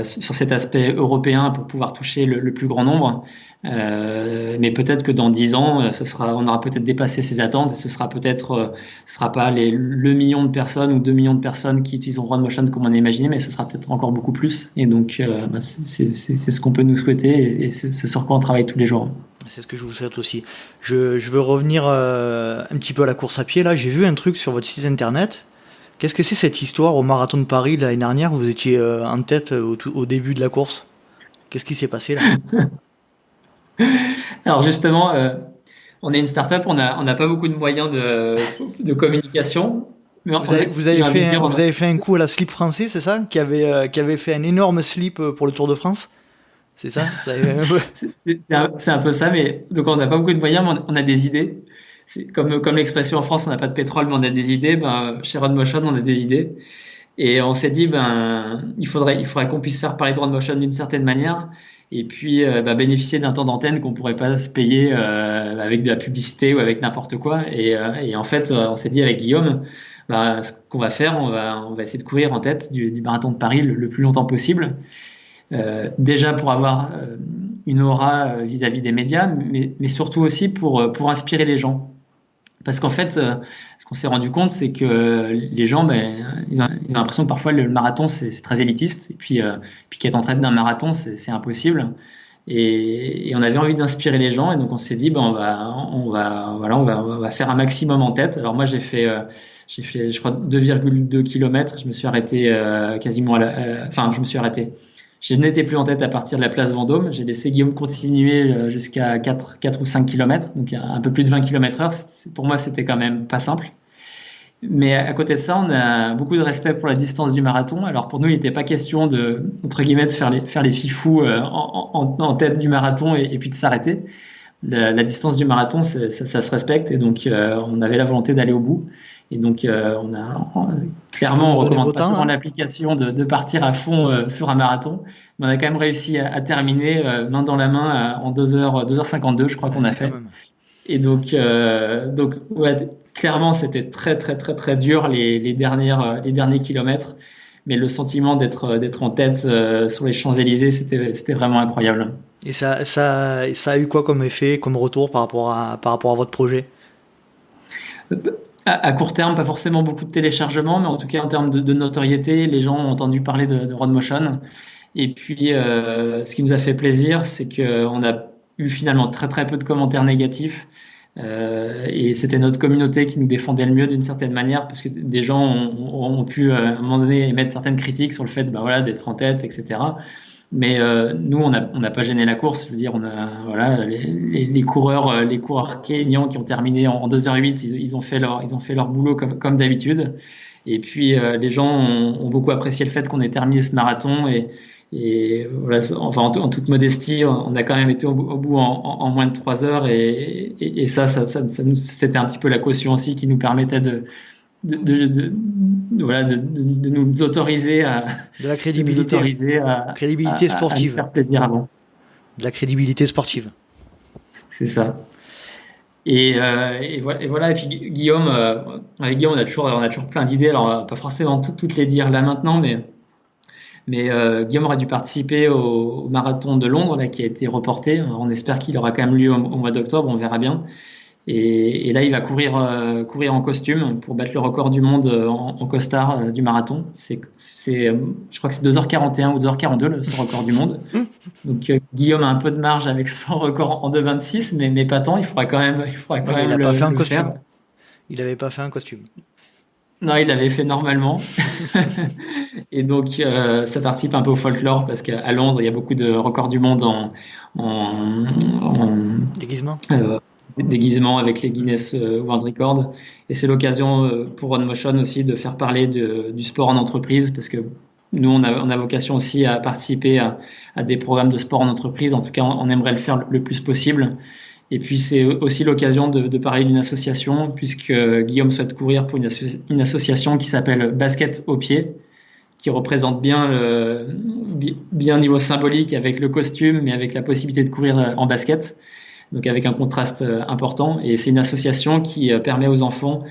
sur cet aspect européen pour pouvoir toucher le plus grand nombre. Mais peut-être que dans 10 ans, on aura peut-être dépassé ces attentes et ce sera pas le million de personnes ou 2 millions de personnes qui utiliseront Run Motion comme on a imaginé, mais ce sera peut-être encore beaucoup plus. Et donc, c'est ce qu'on peut nous souhaiter et c'est sur quoi on travaille tous les jours. C'est ce que je vous souhaite aussi. Je veux revenir un petit peu à la course à pied. Là, j'ai vu un truc sur votre site internet. Qu'est-ce que c'est cette histoire au marathon de Paris l'année dernière? Vous étiez en tête au début de la course. Qu'est-ce qui s'est passé là? Alors justement, on est une start-up, on n'a pas beaucoup de moyens de communication. Mais vous avez fait un coup à la Slip Français, c'est ça, qui avait fait un énorme slip pour le Tour de France? C'est ça? C'est un peu ça, mais donc on n'a pas beaucoup de moyens, mais on a des idées. C'est comme l'expression en France, on n'a pas de pétrole, mais on a des idées. Chez Run Motion, on a des idées. Et on s'est dit, il faudrait qu'on puisse faire parler de Run Motion d'une certaine manière, et puis bénéficier d'un temps d'antenne qu'on pourrait pas se payer avec de la publicité ou avec n'importe quoi. Et en fait, on s'est dit avec Guillaume, ce qu'on va faire, on va essayer de courir en tête du marathon de Paris le plus longtemps possible. Déjà pour avoir une aura vis-à-vis des médias, mais surtout aussi pour inspirer les gens. Parce qu'en fait, ce qu'on s'est rendu compte, c'est que les gens, ils ont l'impression que parfois le marathon c'est très élitiste, et puis qu'être en tête d'un marathon c'est impossible. Et on avait envie d'inspirer les gens, et donc on s'est dit on va faire un maximum en tête. Alors moi j'ai fait je crois 2,2 km. Je me suis arrêté je me suis arrêté. Je n'étais plus en tête à partir de la place Vendôme. J'ai laissé Guillaume continuer jusqu'à 4 ou 5 km, donc un peu plus de 20 km/h. Pour moi, c'était quand même pas simple. Mais à côté de ça, on a beaucoup de respect pour la distance du marathon. Alors pour nous, il n'était pas question entre guillemets, de faire les fifous en tête du marathon et puis de s'arrêter. La distance du marathon, ça se respecte, et donc on avait la volonté d'aller au bout. Et donc, on recommande pas souvent l'application de partir à fond sur un marathon, mais on a quand même réussi à terminer main dans la main en 2h52, je crois qu'on a fait. Et donc clairement, c'était très très très très dur les derniers kilomètres, mais le sentiment d'être en tête sur les Champs-Élysées, c'était vraiment incroyable. Et ça a eu quoi comme effet, comme retour par rapport à votre projet? À court terme, pas forcément beaucoup de téléchargements, mais en tout cas en termes de notoriété, les gens ont entendu parler de Run Motion. Et puis, ce qui nous a fait plaisir, c'est qu'on a eu finalement très très peu de commentaires négatifs. Et c'était notre communauté qui nous défendait le mieux d'une certaine manière, parce que des gens ont pu à un moment donné émettre certaines critiques sur le fait d'être en tête, etc. Mais nous, on n'a pas gêné la course. Je veux dire, on a les coureurs kenyans qui ont terminé en 2h08, ils ont fait leur boulot comme d'habitude. Et puis les gens ont beaucoup apprécié le fait qu'on ait terminé ce marathon et voilà, enfin en toute modestie, on a quand même été au bout en moins de 3 heures et ça c'était un petit peu la caution aussi qui nous permettait de nous autoriser à de la crédibilité, crédibilité sportive, à faire plaisir avant. De la crédibilité sportive. C'est ça. Et voilà. Et puis Guillaume, avec Guillaume, on a toujours plein d'idées. Alors, on va pas forcément toutes les dire là maintenant, mais Guillaume aurait dû participer au marathon de Londres là, qui a été reporté. Alors, on espère qu'il aura quand même lieu au mois d'octobre, on verra bien. Et là, il va courir en costume pour battre le record du monde en costard du marathon. Je crois que c'est 2h41 ou 2h42 son record du monde. Donc Guillaume a un peu de marge avec son record en 2h26, mais pas tant. Il faudra quand même il n'a pas fait un costume. Faire. Il n'avait pas fait un costume. Non, il l'avait fait normalement. Et donc, ça participe un peu au folklore parce qu'à Londres, il y a beaucoup de records du monde en déguisement avec les Guinness World Records. Et c'est l'occasion pour OneMotion aussi de faire parler du sport en entreprise parce que nous, on a vocation aussi à participer à des programmes de sport en entreprise. En tout cas, on aimerait le faire le plus possible. Et puis, c'est aussi l'occasion de parler d'une association puisque Guillaume souhaite courir pour une association qui s'appelle Basket au pied, qui représente bien niveau symbolique avec le costume, mais avec la possibilité de courir en basket. Donc avec un contraste important. Et c'est une association qui permet aux enfants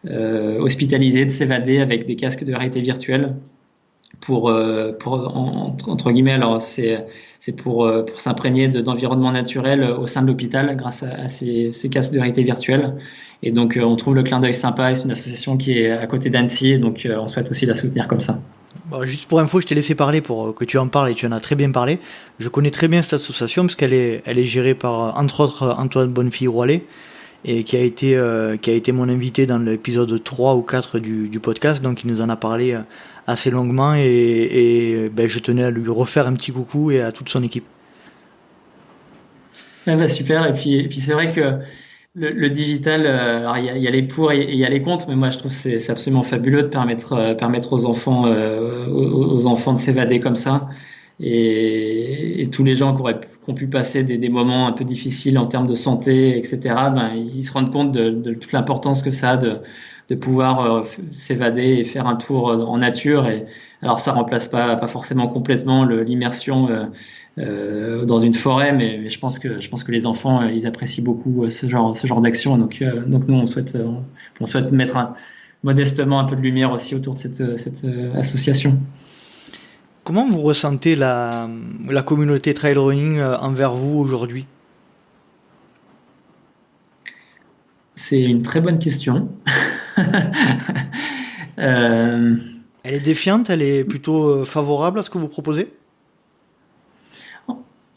hospitalisés de s'évader avec des casques de réalité virtuelle pour entre guillemets, alors c'est pour s'imprégner d'environnement naturel au sein de l'hôpital grâce à ces casques de réalité virtuelle. Et donc on trouve le clin d'œil sympa et c'est une association qui est à côté d'Annecy et donc on souhaite aussi la soutenir comme ça. Bon, juste pour info, je t'ai laissé parler pour que tu en parles et tu en as très bien parlé. Je connais très bien cette association parce qu'elle est gérée par, entre autres, Antoine Bonnefille-Roilet et qui a été mon invité dans l'épisode 3 ou 4 du podcast. Donc il nous en a parlé assez longuement et je tenais à lui refaire un petit coucou et à toute son équipe. Super. Et puis c'est vrai que le digital, alors il y a les pour et il y a les contre, mais moi je trouve que c'est absolument fabuleux de permettre aux enfants de s'évader comme ça. Et tous les gens qui ont pu passer des moments un peu difficiles en termes de santé, etc., ils se rendent compte de toute l'importance que ça a de pouvoir s'évader et faire un tour en nature. Et alors ça remplace pas forcément complètement l'immersion dans une forêt, mais je pense que les enfants ils apprécient beaucoup ce genre d'action. Donc nous on souhaite mettre modestement un peu de lumière aussi autour de cette association. Comment vous ressentez la communauté trail running envers vous aujourd'hui ? C'est une très bonne question. Elle est défiante, elle est plutôt favorable à ce que vous proposez ?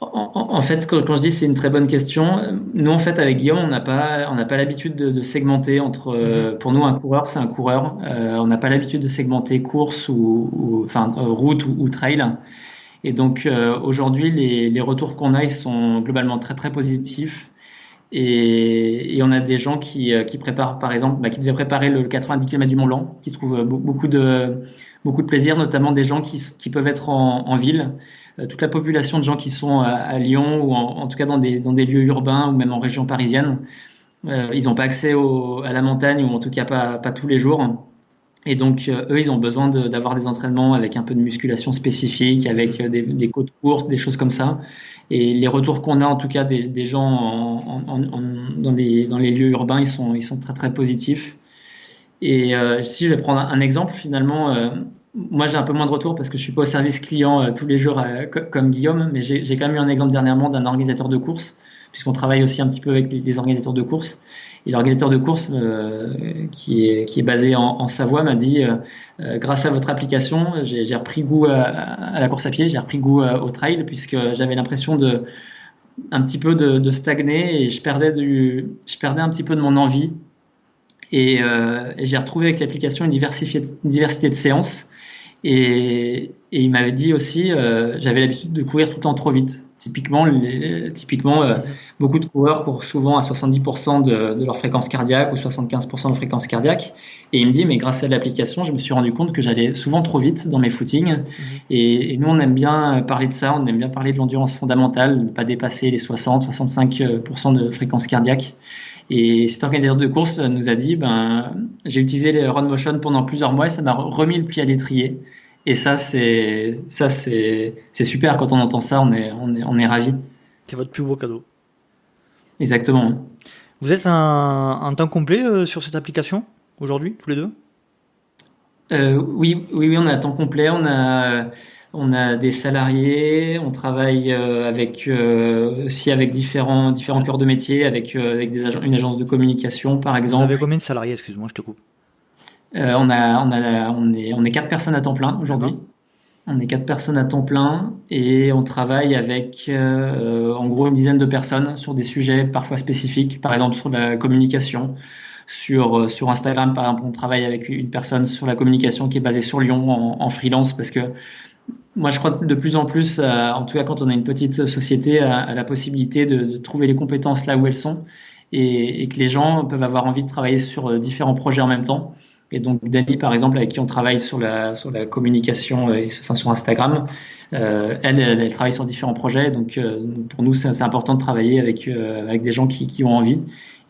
En fait, quand je dis c'est une très bonne question, nous en fait avec Guillaume, on n'a pas l'habitude de segmenter entre. Pour nous, un coureur, c'est un coureur. On n'a pas l'habitude de segmenter course route ou trail. Et donc aujourd'hui, les retours qu'on a, ils sont globalement très très positifs. Et on a des gens qui préparent, par exemple, qui devaient préparer le 90 km du Mont Blanc, qui trouvent beaucoup de plaisir, notamment des gens qui peuvent être en ville. Toute la population de gens qui sont à Lyon ou en tout cas dans des lieux urbains ou même en région parisienne, ils n'ont pas accès à la montagne ou en tout cas pas tous les jours. Et donc eux, ils ont besoin d'avoir des entraînements avec un peu de musculation spécifique, avec des côtes courtes, des choses comme ça. Et les retours qu'on a en tout cas des gens dans les lieux urbains, ils sont très très positifs. Et si je vais prendre un exemple finalement. Moi, j'ai un peu moins de retours parce que je suis pas au service client tous les jours comme Guillaume, mais j'ai quand même eu un exemple dernièrement d'un organisateur de course, puisqu'on travaille aussi un petit peu avec les organisateurs de course. Et l'organisateur de course qui est basé en Savoie m'a dit grâce à votre application, j'ai repris goût à la course à pied, j'ai repris goût au trail, puisque j'avais l'impression un petit peu de stagner et je perdais un petit peu de mon envie. Et j'ai retrouvé avec l'application une diversité de séances. Et il m'avait dit aussi, j'avais l'habitude de courir tout le temps trop vite. Typiquement, beaucoup de coureurs courent souvent à 70% de leur fréquence cardiaque ou 75% de leur fréquence cardiaque. Et il me dit, mais grâce à l'application, je me suis rendu compte que j'allais souvent trop vite dans mes footings. Et nous, on aime bien parler de ça, on aime bien parler de l'endurance fondamentale, ne pas dépasser les 60-65% de fréquence cardiaque. Et cet organisateur de course nous a dit, j'ai utilisé les Run Motion pendant plusieurs mois et ça m'a remis le pied à l'étrier. Et ça, c'est super. Quand on entend ça, on est ravis. C'est votre plus beau cadeau. Exactement. Vous êtes en temps complet sur cette application aujourd'hui, tous les deux? Oui, on est à temps complet. On a des salariés. On travaille aussi avec différents cœurs de métier, avec une agence de communication, par exemple. Vous avez combien de salariés? Excuse-moi, je te coupe. On est 4 personnes à temps plein aujourd'hui. On est 4 personnes à temps plein et on travaille avec en gros une dizaine de personnes sur des sujets parfois spécifiques, par exemple sur la communication, sur Instagram par exemple. On travaille avec une personne sur la communication qui est basée sur Lyon en freelance, parce que moi je crois que de plus en plus, en tout cas quand on a une petite société, à la possibilité de trouver les compétences là où elles sont et que les gens peuvent avoir envie de travailler sur différents projets en même temps. Et donc Dani, par exemple, avec qui on travaille sur la communication, sur Instagram, elle travaille sur différents projets. Donc pour nous, c'est important de travailler avec des gens qui ont envie.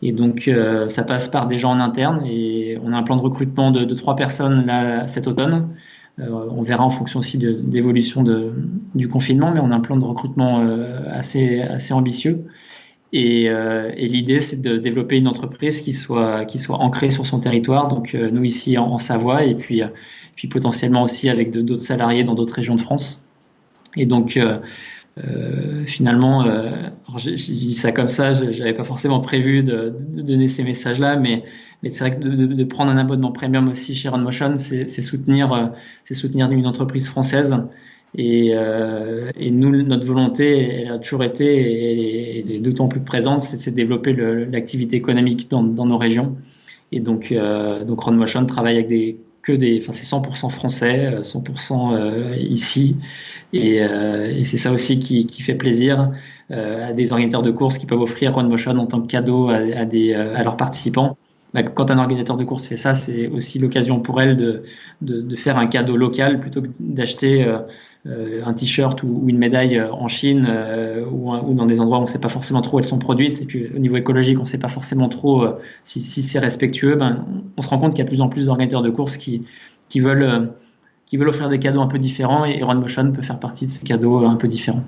Et donc ça passe par des gens en interne. Et on a un plan de recrutement de 3 personnes là cet automne. On verra en fonction aussi de l'évolution du confinement, mais on a un plan de recrutement assez ambitieux. Et l'idée, c'est de développer une entreprise qui soit ancrée sur son territoire, donc nous ici en Savoie, et puis potentiellement aussi avec d'autres salariés dans d'autres régions de France. Et donc finalement, je dis ça comme ça, j'avais pas forcément prévu de donner ces messages-là, mais c'est vrai que de prendre un abonnement premium aussi chez RunMotion, c'est soutenir une entreprise française. Et nous, notre volonté, elle a toujours été, et elle est d'autant plus présente, c'est de développer l'activité économique dans nos régions. Et donc RunMotion travaille avec c'est 100% français, 100% ici. Et c'est ça aussi qui fait plaisir à des organisateurs de courses qui peuvent offrir RunMotion en tant que cadeau à leurs participants. Quand un organisateur de course fait ça, c'est aussi l'occasion pour elle de faire un cadeau local plutôt que d'acheter un t-shirt ou une médaille en Chine ou dans des endroits où on ne sait pas forcément trop où elles sont produites. Et puis au niveau écologique, on ne sait pas forcément trop si c'est respectueux. On se rend compte qu'il y a de plus en plus d'organisateurs de courses qui veulent offrir des cadeaux un peu différents, et RunMotion peut faire partie de ces cadeaux un peu différents.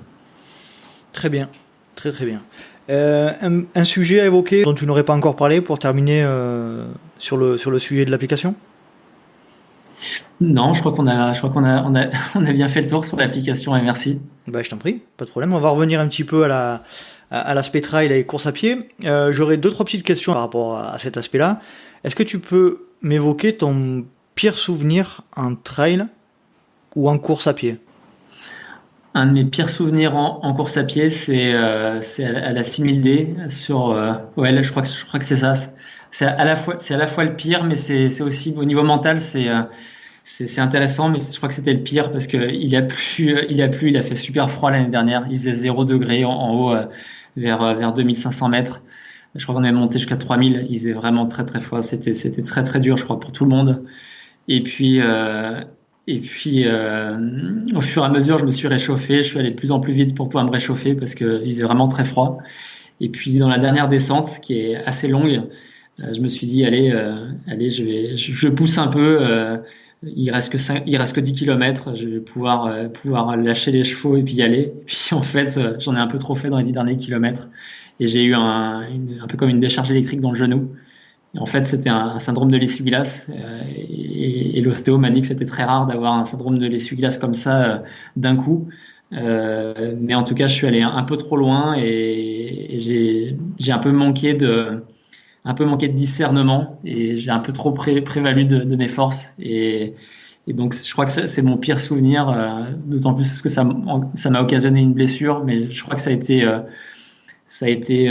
Très bien, très très bien. Un sujet à évoquer dont tu n'aurais pas encore parlé pour terminer sur le sujet de l'application? Non, je crois qu'on a bien fait le tour sur l'application, et merci. Je t'en prie, pas de problème. On va revenir un petit peu à l'aspect trail et course à pied. J'aurais 2-3 petites questions par rapport à cet aspect-là. Est-ce que tu peux m'évoquer ton pire souvenir en trail ou en course à pied? Un de mes pires souvenirs en course à pied, c'est à la 6000D sur je crois que c'est ça. C'est à la fois le pire, mais c'est aussi au niveau mental, c'est intéressant, mais je crois que c'était le pire parce que il a fait super froid l'année dernière. Il faisait 0 degré en haut, vers 2500 mètres. Je crois qu'on est monté jusqu'à 3000. Il faisait vraiment très très froid. C'était très très dur, je crois, pour tout le monde. Et puis au fur et à mesure, je me suis réchauffé. Je suis allé de plus en plus vite pour pouvoir me réchauffer parce qu'il faisait vraiment très froid. Et puis dans la dernière descente, qui est assez longue, je me suis dit allez, je pousse un peu. Il reste que 10 km. Je vais pouvoir lâcher les chevaux et puis y aller. Et puis en fait, j'en ai un peu trop fait dans les 10 derniers kilomètres et j'ai eu un peu comme une décharge électrique dans le genou. Et en fait, c'était un syndrome de l'essuie-glace et l'ostéo m'a dit que c'était très rare d'avoir un syndrome de l'essuie-glace comme ça d'un coup. Mais en tout cas, je suis allé un peu trop loin et j'ai un peu manqué de discernement et j'ai un peu trop prévalu de mes forces et donc je crois que c'est mon pire souvenir, d'autant plus que ça m'a occasionné une blessure, mais je crois que ça a été ça a été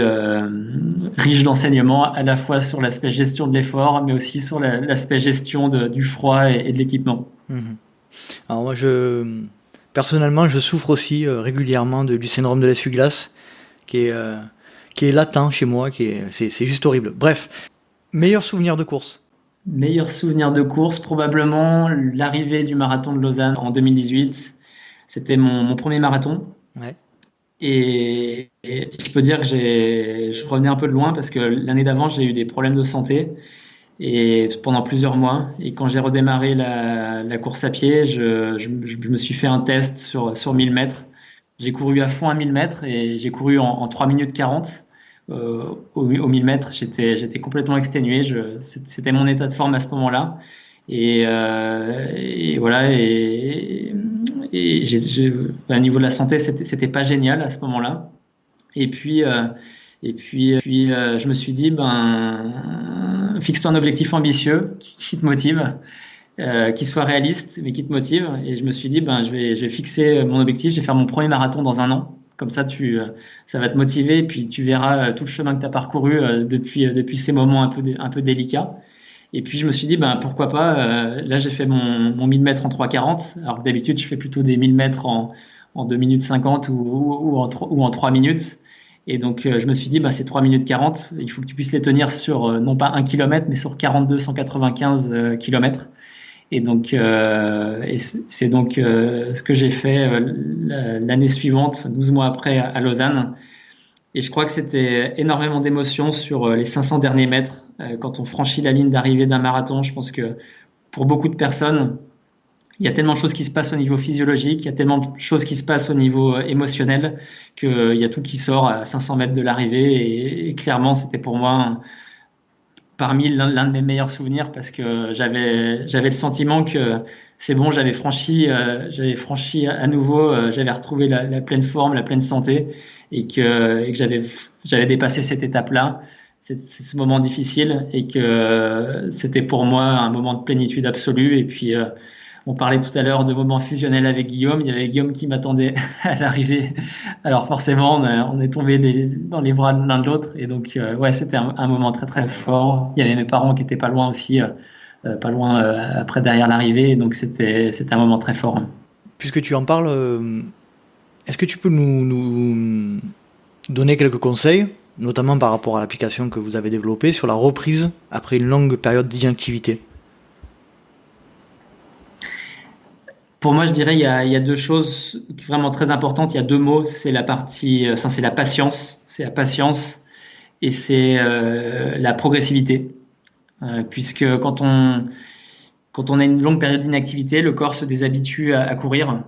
riche d'enseignements, à la fois sur l'aspect gestion de l'effort, mais aussi sur l'aspect gestion du froid et de l'équipement. Alors moi, personnellement, je souffre aussi régulièrement du syndrome de l'essuie-glace, qui est latent chez moi, c'est juste horrible. Bref, meilleur souvenir de course. Meilleur souvenir de course, probablement l'arrivée du marathon de Lausanne en 2018. C'était mon premier marathon. Ouais. Et je peux dire que je revenais un peu de loin parce que l'année d'avant, j'ai eu des problèmes de santé et pendant plusieurs mois. Et quand j'ai redémarré la course à pied, je me suis fait un test sur 1000 mètres. J'ai couru à fond à 1000 mètres et j'ai couru en 3 minutes 40 au 1000 mètres. J'étais complètement exténué. C'était mon état de forme à ce moment-là. Et voilà. Et au niveau de la santé, c'était pas génial à ce moment-là. Et puis, je me suis dit, fixe-toi un objectif ambitieux qui te motive, qui soit réaliste, mais qui te motive. Et je me suis dit, je vais fixer mon objectif, je vais faire mon premier marathon dans 1 an. Comme ça, ça va te motiver, et puis tu verras tout le chemin que tu as parcouru depuis ces moments un peu délicats. Et puis je me suis dit, pourquoi pas, là j'ai fait mon 1000 mètres en 3,40, alors que d'habitude je fais plutôt des 1000 mètres en 2 minutes 50 ou en 3 minutes. Et donc je me suis dit, ces 3 minutes 40, il faut que tu puisses les tenir sur non pas 1 km, mais sur 195 km. Et donc c'est donc ce que j'ai fait l'année suivante, 12 mois après à Lausanne. Et je crois que c'était énormément d'émotions sur les 500 derniers mètres. Quand on franchit la ligne d'arrivée d'un marathon, je pense que pour beaucoup de personnes, il y a tellement de choses qui se passent au niveau physiologique, il y a tellement de choses qui se passent au niveau émotionnel, qu'il y a tout qui sort à 500 mètres de l'arrivée. Et clairement, c'était pour moi parmi l'un de mes meilleurs souvenirs parce que j'avais le sentiment que c'est bon, j'avais franchi à nouveau, j'avais retrouvé la pleine forme, la pleine santé. Et que j'avais dépassé cette étape-là, ce moment difficile, et que c'était pour moi un moment de plénitude absolue. Et puis, on parlait tout à l'heure de moments fusionnels avec Guillaume. Il y avait Guillaume qui m'attendait à l'arrivée. Alors forcément, on est tombé dans les bras de l'un de l'autre. Et donc, c'était un moment très très fort. Il y avait mes parents qui étaient pas loin aussi, pas loin après derrière l'arrivée. Donc c'était un moment très fort. Puisque tu en parles. Est-ce que tu peux nous donner quelques conseils, notamment par rapport à l'application que vous avez développée, sur la reprise après une longue période d'inactivité ? Pour moi, je dirais il y a 2 choses vraiment très importantes. Il y a 2 mots, c'est la patience. C'est la patience et c'est la progressivité. Puisque quand on a une longue période d'inactivité, le corps se déshabitue à courir.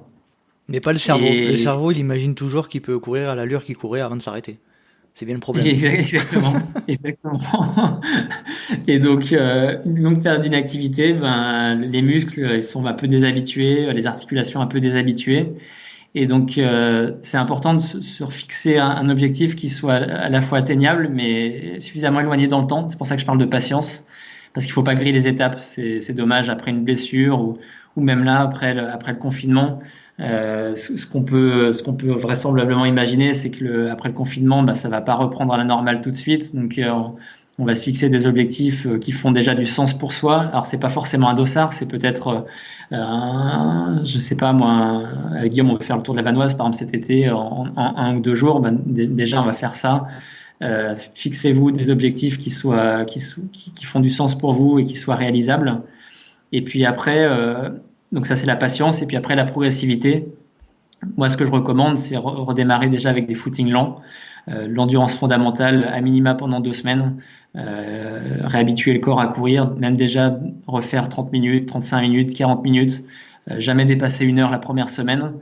Mais pas le cerveau. Le cerveau, il imagine toujours qu'il peut courir à l'allure qu'il courait avant de s'arrêter. C'est bien le problème. Exactement. Et donc, une longue période d'inactivité, les muscles ils sont un peu déshabitués, les articulations un peu déshabituées. Et donc, c'est important de se fixer un objectif qui soit à la fois atteignable, mais suffisamment éloigné dans le temps. C'est pour ça que je parle de patience, parce qu'il ne faut pas griller les étapes. C'est dommage après une blessure ou même là, après le confinement. Ce qu'on peut vraisemblablement imaginer, c'est que après le confinement, ça va pas reprendre à la normale tout de suite. Donc, on va se fixer des objectifs qui font déjà du sens pour soi. Alors, c'est pas forcément un dossard, c'est peut-être, je sais pas moi, avec Guillaume, on va faire le tour de la Vanoise, par exemple, cet été, en 1 ou 2 jours. Déjà, on va faire ça. Fixez-vous des objectifs qui font du sens pour vous et qui soient réalisables. Et puis après, donc ça c'est la patience, et puis après la progressivité. Moi ce que je recommande c'est redémarrer déjà avec des footings lents, l'endurance fondamentale à minima pendant 2 semaines, réhabituer le corps à courir, même déjà refaire 30 minutes, 35 minutes, 40 minutes, jamais dépasser 1 heure la première semaine.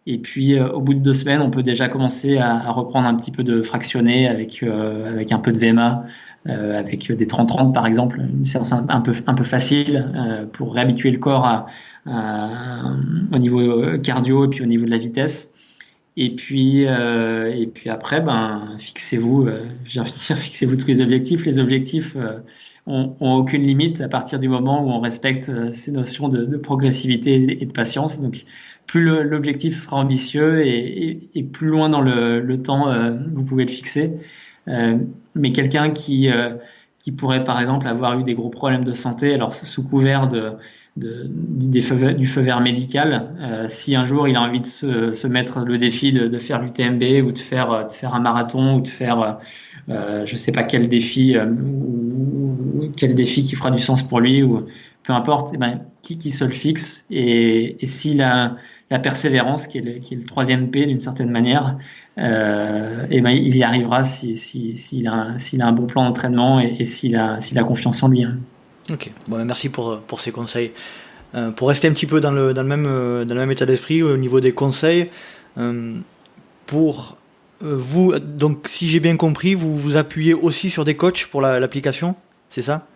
Et puis au bout de 2 semaines, on peut déjà commencer à reprendre un petit peu de fractionné avec un peu de VMA, avec des 30-30 par exemple, une séance un peu facile pour réhabituer le corps au niveau cardio et puis au niveau de la vitesse. Et puis après, fixez-vous, j'ai envie de dire, fixez-vous tous les objectifs. Les objectifs ont aucune limite à partir du moment où on respecte ces notions de progressivité et de patience. Donc, plus l'objectif sera ambitieux et plus loin dans le temps vous pouvez le fixer. Mais quelqu'un qui pourrait par exemple avoir eu des gros problèmes de santé, alors sous couvert du feu vert médical, si un jour il a envie de se mettre le défi de faire l'UTMB ou de faire un marathon ou de faire je sais pas quel défi ou quel défi qui fera du sens pour lui ou peu importe, qui se le fixe et s'il a la persévérance qui est le troisième P d'une certaine manière, il y arrivera s'il a un bon plan d'entraînement et s'il a confiance en lui. Hein. Ok, bon, merci pour ces conseils. Pour rester un petit peu dans le même état d'esprit au niveau des conseils, pour vous, donc si j'ai bien compris, vous vous appuyez aussi sur des coachs pour l'application, c'est ça ?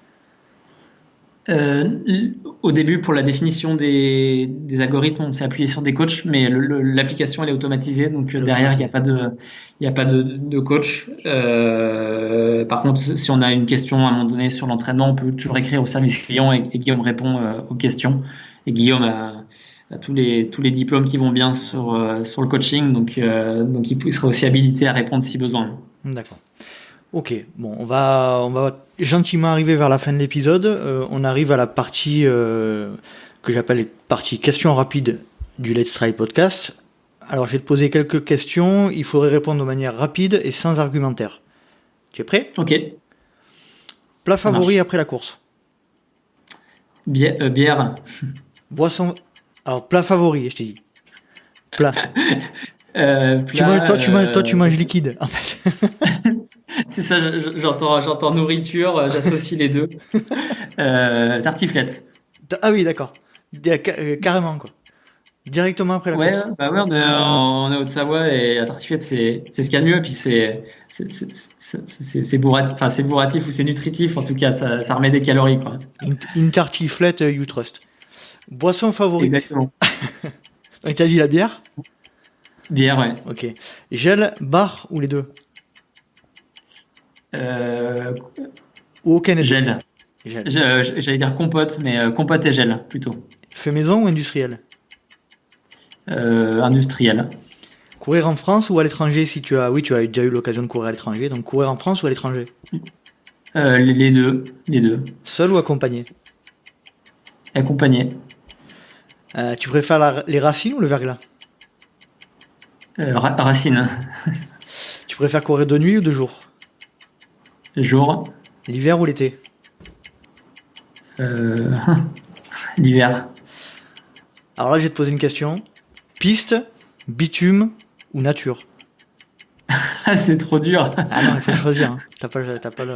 Au début, pour la définition des algorithmes, on s'est appuyé sur des coachs, mais l'application elle est automatisée, donc derrière il n'y a pas de coach. Par contre, si on a une question à un moment donné sur l'entraînement, on peut toujours écrire au service client et Guillaume répond aux questions. Et Guillaume a tous les diplômes qui vont bien sur le coaching, donc il sera aussi habilité à répondre si besoin. D'accord. Ok, bon, on va gentiment arriver vers la fin de l'épisode. On arrive à la partie que j'appelle partie questions rapides du Let's Try podcast. Alors, je vais te poser quelques questions. Il faudrait répondre de manière rapide et sans argumentaire. Tu es prêt ? Ok. Plat favori après la course ? Bière. Boisson. Alors, plat favori, je t'ai dit. Plat. Toi, tu manges liquide, en fait. C'est ça, j'entends nourriture, j'associe les deux. Tartiflette. Ah oui, d'accord. Carrément, quoi. Directement après la course. On est en Haute-Savoie et la tartiflette, c'est ce qu'il y a de mieux. Puis c'est bourratif ou c'est nutritif. En tout cas, ça remet des calories, quoi. Une tartiflette, you trust. Boisson favorite. Exactement. Donc, tu as dit la bière ? Bière, ouais. Ok. Gel, bar ou les deux ? Ou aucun des Gel. Gel. J'allais dire compote, mais compote et gel, plutôt. Fait maison ou industriel ? Industriel. Courir en France ou à l'étranger si tu as déjà eu l'occasion de courir à l'étranger, donc courir en France ou à l'étranger ? Les deux. Seul ou accompagné ? Accompagné. Tu préfères les racines ou le verglas ? Racine. Tu préfères courir de nuit ou de jour ? Jour. L'hiver ou l'été ? L'hiver. Alors là, je vais te poser une question. Piste, bitume ou nature ? C'est trop dur. Ah non, il faut choisir. Hein. T'as pas le...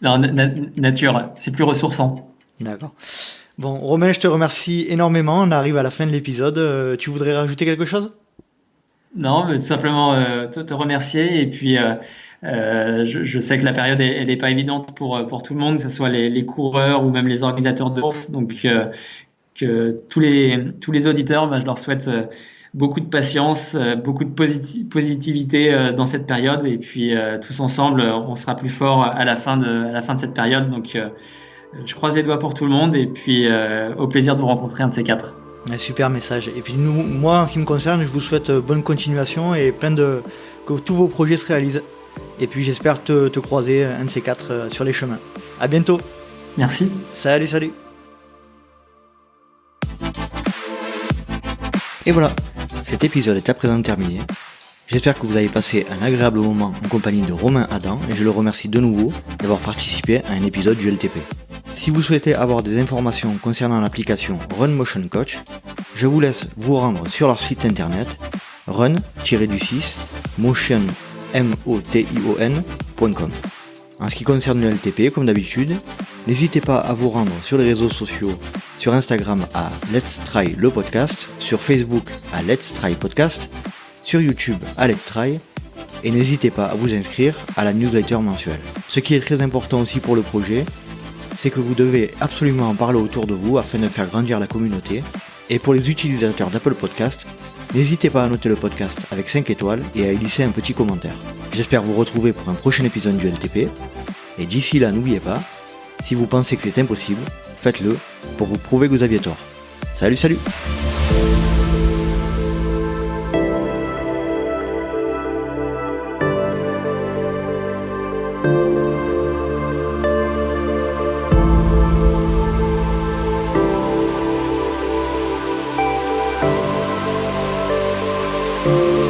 Non, nature, c'est plus ressourçant. D'accord. Bon, Romain, je te remercie énormément. On arrive à la fin de l'épisode. Tu voudrais rajouter quelque chose ? Non, mais tout simplement te remercier. Et puis, je sais que la période, elle est pas évidente pour tout le monde, que ce soit les coureurs ou même les organisateurs de course. Donc, que tous les auditeurs, je leur souhaite beaucoup de patience, beaucoup de positivité dans cette période. Et puis, tous ensemble, on sera plus fort à la fin de cette période. Donc, je croise les doigts pour tout le monde. Et puis, au plaisir de vous rencontrer un de ces quatre. Un super message. Et puis moi, en ce qui me concerne, je vous souhaite bonne continuation et que tous vos projets se réalisent. Et puis j'espère te croiser un de ces quatre sur les chemins. À bientôt. Merci. Salut. Et voilà, cet épisode est à présent terminé. J'espère que vous avez passé un agréable moment en compagnie de Romain Adam et je le remercie de nouveau d'avoir participé à un épisode du LTP. Si vous souhaitez avoir des informations concernant l'application Run Motion Coach, je vous laisse vous rendre sur leur site internet run-motion.com. En ce qui concerne le LTP, comme d'habitude, n'hésitez pas à vous rendre sur les réseaux sociaux, sur Instagram à Let's Try le podcast, sur Facebook à Let's Try Podcast, sur YouTube à Let's Try, et n'hésitez pas à vous inscrire à la newsletter mensuelle. Ce qui est très important aussi pour le projet, c'est que vous devez absolument en parler autour de vous afin de faire grandir la communauté. Et pour les utilisateurs d'Apple Podcast, n'hésitez pas à noter le podcast avec 5 étoiles et à y laisser un petit commentaire. J'espère vous retrouver pour un prochain épisode du LTP. Et d'ici là, n'oubliez pas, si vous pensez que c'est impossible, faites-le pour vous prouver que vous aviez tort. Salut Ciao.